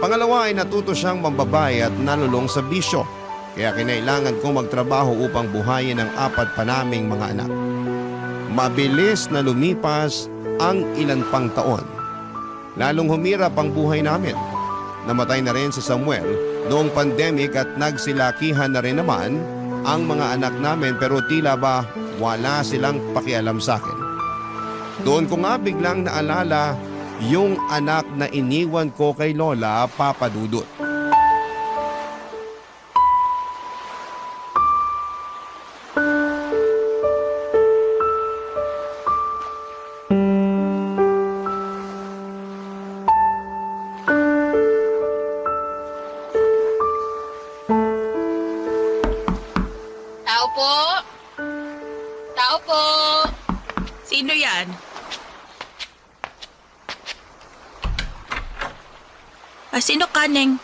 G: Pangalawa ay natuto siyang mambabae at nalulong sa bisyo, kaya kinailangan kong magtrabaho upang buhayin ang 4 pa naming mga anak. Mabilis na lumipas ang ilan pang taon. Lalong humirap ang buhay namin. Namatay na rin si Samuel noong pandemic at nagsilakihan na rin naman ang mga anak namin pero tila ba wala silang pakialam sa akin. Doon ko nga biglang naalala yung anak na iniwan ko kay Lola, Papa Dudut.
J: Tao po! Tao po!
D: Sino yan? Sino ka, Neng?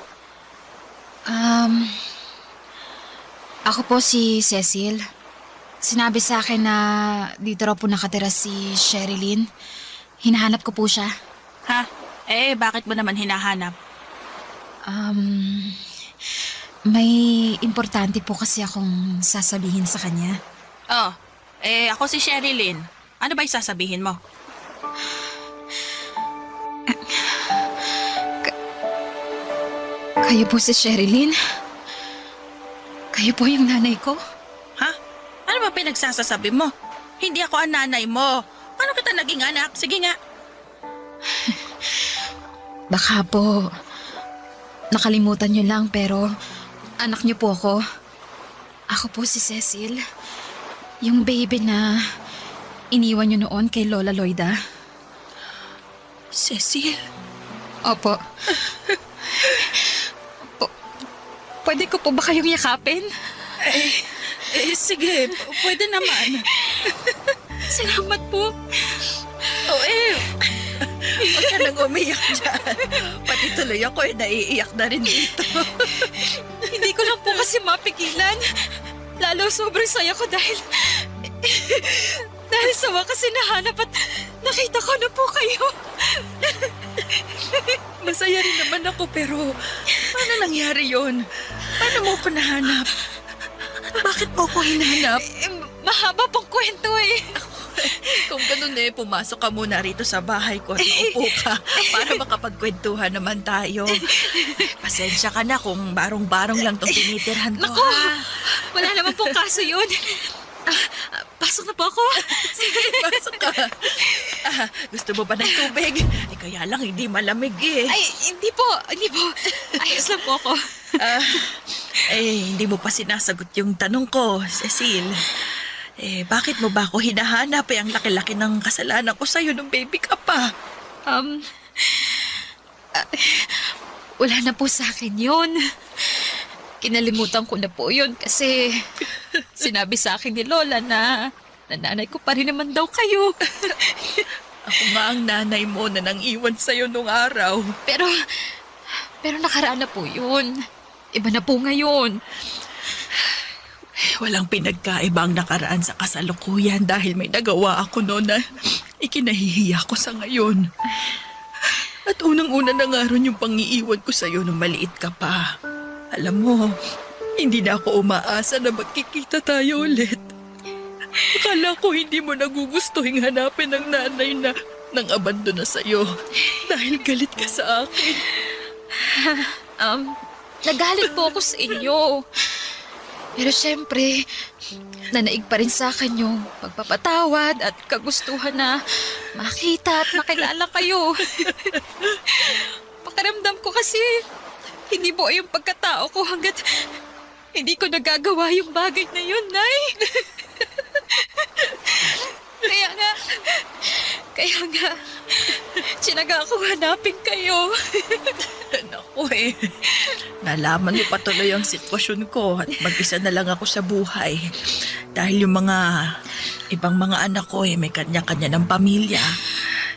K: Ako po si Cecil. Sinabi sa akin na dito raw po nakatira si Sherilyn. Hinahanap ko po siya.
D: Ha? Bakit mo naman hinahanap?
K: May importante po kasi akong sasabihin sa kanya.
D: Oh, ako si Sherilyn. Ano ba sasabihin mo?
K: Kayo po si Sherilyn? Kayo po yung nanay ko?
D: Ha? Ano ba pinagsasasabi mo? Hindi ako ang nanay mo. Paano kita naging anak? Sige nga.
K: Baka po nakalimutan niyo lang pero anak niyo po ako. Ako po si Cecil. Yung baby na iniwan niyo noon kay Lola Loida.
D: Cecil?
K: Opo. Pwede ko po ba kayong yakapin?
D: Sige. Pwede naman.
K: Salamat po.
D: Huwag ka nang umiyak dyan. Pati tuloy ako naiiyak na rin dito.
K: Hindi ko lang po kasi mapigilan. Lalo sobrang saya ko dahil sa wakas nahanap at nakita ko na po kayo.
D: Masaya rin naman ako pero paano nangyari yon? Paano mo ko nahanap? At bakit mo ko hinahanap?
K: Mahaba pong kwento eh.
D: Kung ganun pumasok ka muna rito sa bahay ko at upo ka para makapagkwentuhan naman tayo. Pasensya ka na kung barong-barong lang itong tinitirhan ko.
K: Naku, wala naman pong kaso yun. Pasok na po ako.
D: Sige, pasok ka. Gusto mo ba ng tubig? Kaya lang hindi malamig
K: Ay, hindi po. Ayos lang po ako.
D: Hindi mo pa sinasagot yung tanong ko, Cecil. Bakit mo ba ako hinahanap? Ang laki-laki ng kasalanan ko sa'yo nung baby ka pa.
K: Wala na po sa akin yun. Kinalimutan ko na po yun kasi sinabi sa akin ni Lola na nanay ko pa rin naman daw kayo.
D: Ako nga ang nanay mo na nang iwan sa'yo nung araw.
K: Pero nakaraan na po yun. Iba na po ngayon.
D: Walang pinagkaiba ang nakaraan sa kasalukuyan dahil may nagawa ako noon na ikinahihiya ko sa ngayon. At unang-una na nga ron yung pangiiwan ko sa'yo nung maliit ka pa. Alam mo, hindi na ako umaasa na magkikita tayo ulit. Akala ko hindi mo nagugustuhin hanapin ang nanay na nang abandon na sa'yo dahil galit ka sa akin.
K: Nagalit po ako sa inyo. Pero syempre, nanaig pa rin sa akin yung pagpapatawad at kagustuhan na makita at makilala kayo. Pakiramdam ko kasi hindi buo yung pagkatao ko hanggat hindi ko nagagawa yung bagay na yun, Nay.
D: Kaya nga, sinaga ako hanapin kayo. Naku nalaman mo pa tuloy ang sitwasyon ko at mag-isa na lang ako sa buhay. Dahil yung mga ibang mga anak ko may kanya-kanya ng pamilya.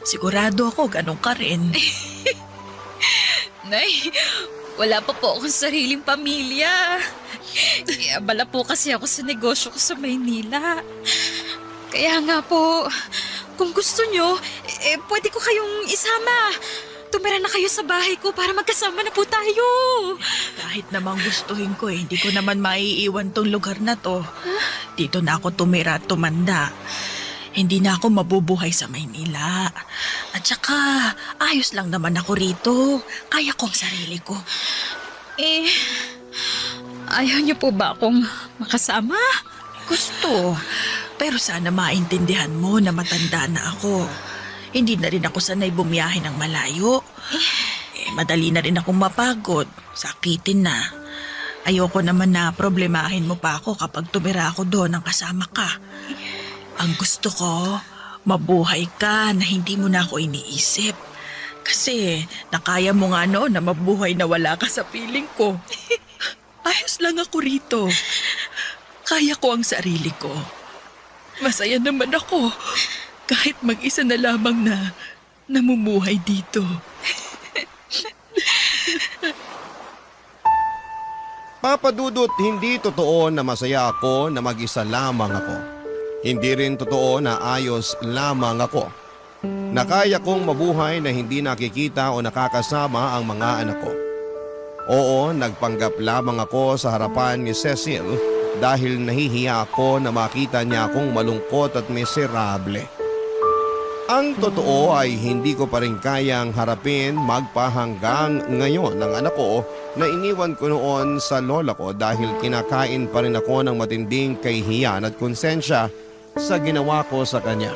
D: Sigurado ako ganun ka rin.
K: Nay, wala pa po akong sariling pamilya. Abala po kasi ako sa negosyo ko sa Maynila. Kaya nga po, kung gusto nyo, pwede ko kayong isama. Tumira na kayo sa bahay ko para magkasama na po tayo.
D: Kahit namang gustuhin ko hindi ko naman maiiwan tong lugar na to. Dito na ako tumira at tumanda. Hindi na ako mabubuhay sa Maynila. At saka, ayos lang naman ako rito. Kaya ko ang sarili ko.
K: Ayaw nyo po ba akong makasama?
D: Gusto. Pero sana maintindihan mo na matanda na ako. Hindi na rin ako sanay bumiyahe ng malayo. Madali na rin akong mapagod. Sakitin na. Ayoko naman na problemahin mo pa ako kapag tumira ako doon ang kasama ka. Ang gusto ko, mabuhay ka na hindi mo na ako iniisip. Kasi nakaya mo nga noon na mabuhay na wala ka sa piling ko. Ayos lang ako rito. Kaya ko ang sarili ko. Masaya naman ako. Kahit mag-isa na lamang na namumuhay dito.
G: Papa Dudut, hindi totoo na masaya ako na mag-isa lamang ako. Hindi rin totoo na ayos lamang ako. Na kaya kong mabuhay na hindi nakikita o nakakasama ang mga anak ko. Oo, nagpanggap lamang ako sa harapan ni Cecil dahil nahihiya ako na makita niya akong malungkot at miserable. Ang totoo ay hindi ko pa rin kayang harapin magpahanggang ngayon ang anak ko na iniwan ko noon sa lola ko dahil kinakain pa rin ako ng matinding kahihiyan at konsensya sa ginawa ko sa kanya.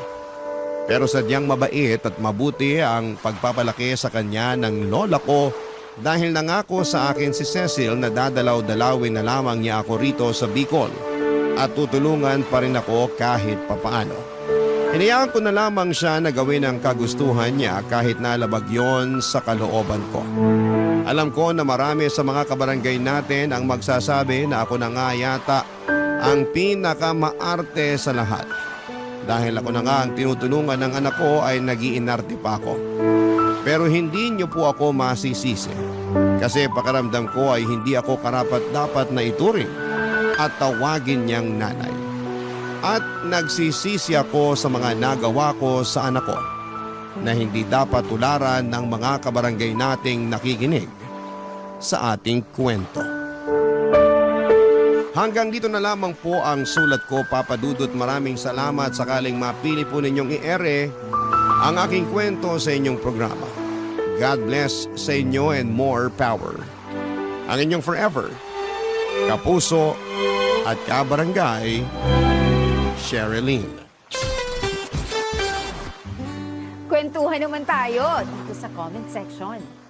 G: Pero sadyang mabait at mabuti ang pagpapalaki sa kanya ng lola ko dahil nangako sa akin si Cecil na dadalaw-dalawin na lamang niya ako rito sa Bicol at tutulungan pa rin ako kahit papaano. Hinayaan ko na lamang siya na gawin ang kagustuhan niya kahit nalabag yon sa kalooban ko. Alam ko na marami sa mga kabarangay natin ang magsasabi na ako na nga yata ang pinakamaarte sa lahat. Dahil ako na nga ang tinutulungan ng anak ko ay nag-iinarte pa ako. Pero hindi niyo po ako masisisi. Kasi pakiramdam ko ay hindi ako karapat-dapat na ituring at tawagin niyang nanay. At nagsisisi ako sa mga nagawa ko sa anak ko na hindi dapat tularan ng mga kabarangay nating nakikinig sa ating kwento. Hanggang dito na lamang po ang sulat ko, Papa Dudut. Maraming salamat sakaling mapili po ninyong i-ere ang aking kwento sa inyong programa. God bless sa inyo and more power. Ang inyong forever, kapuso at kabarangay, Sherilyn.
L: Kwentuhan naman tayo dito sa comment section.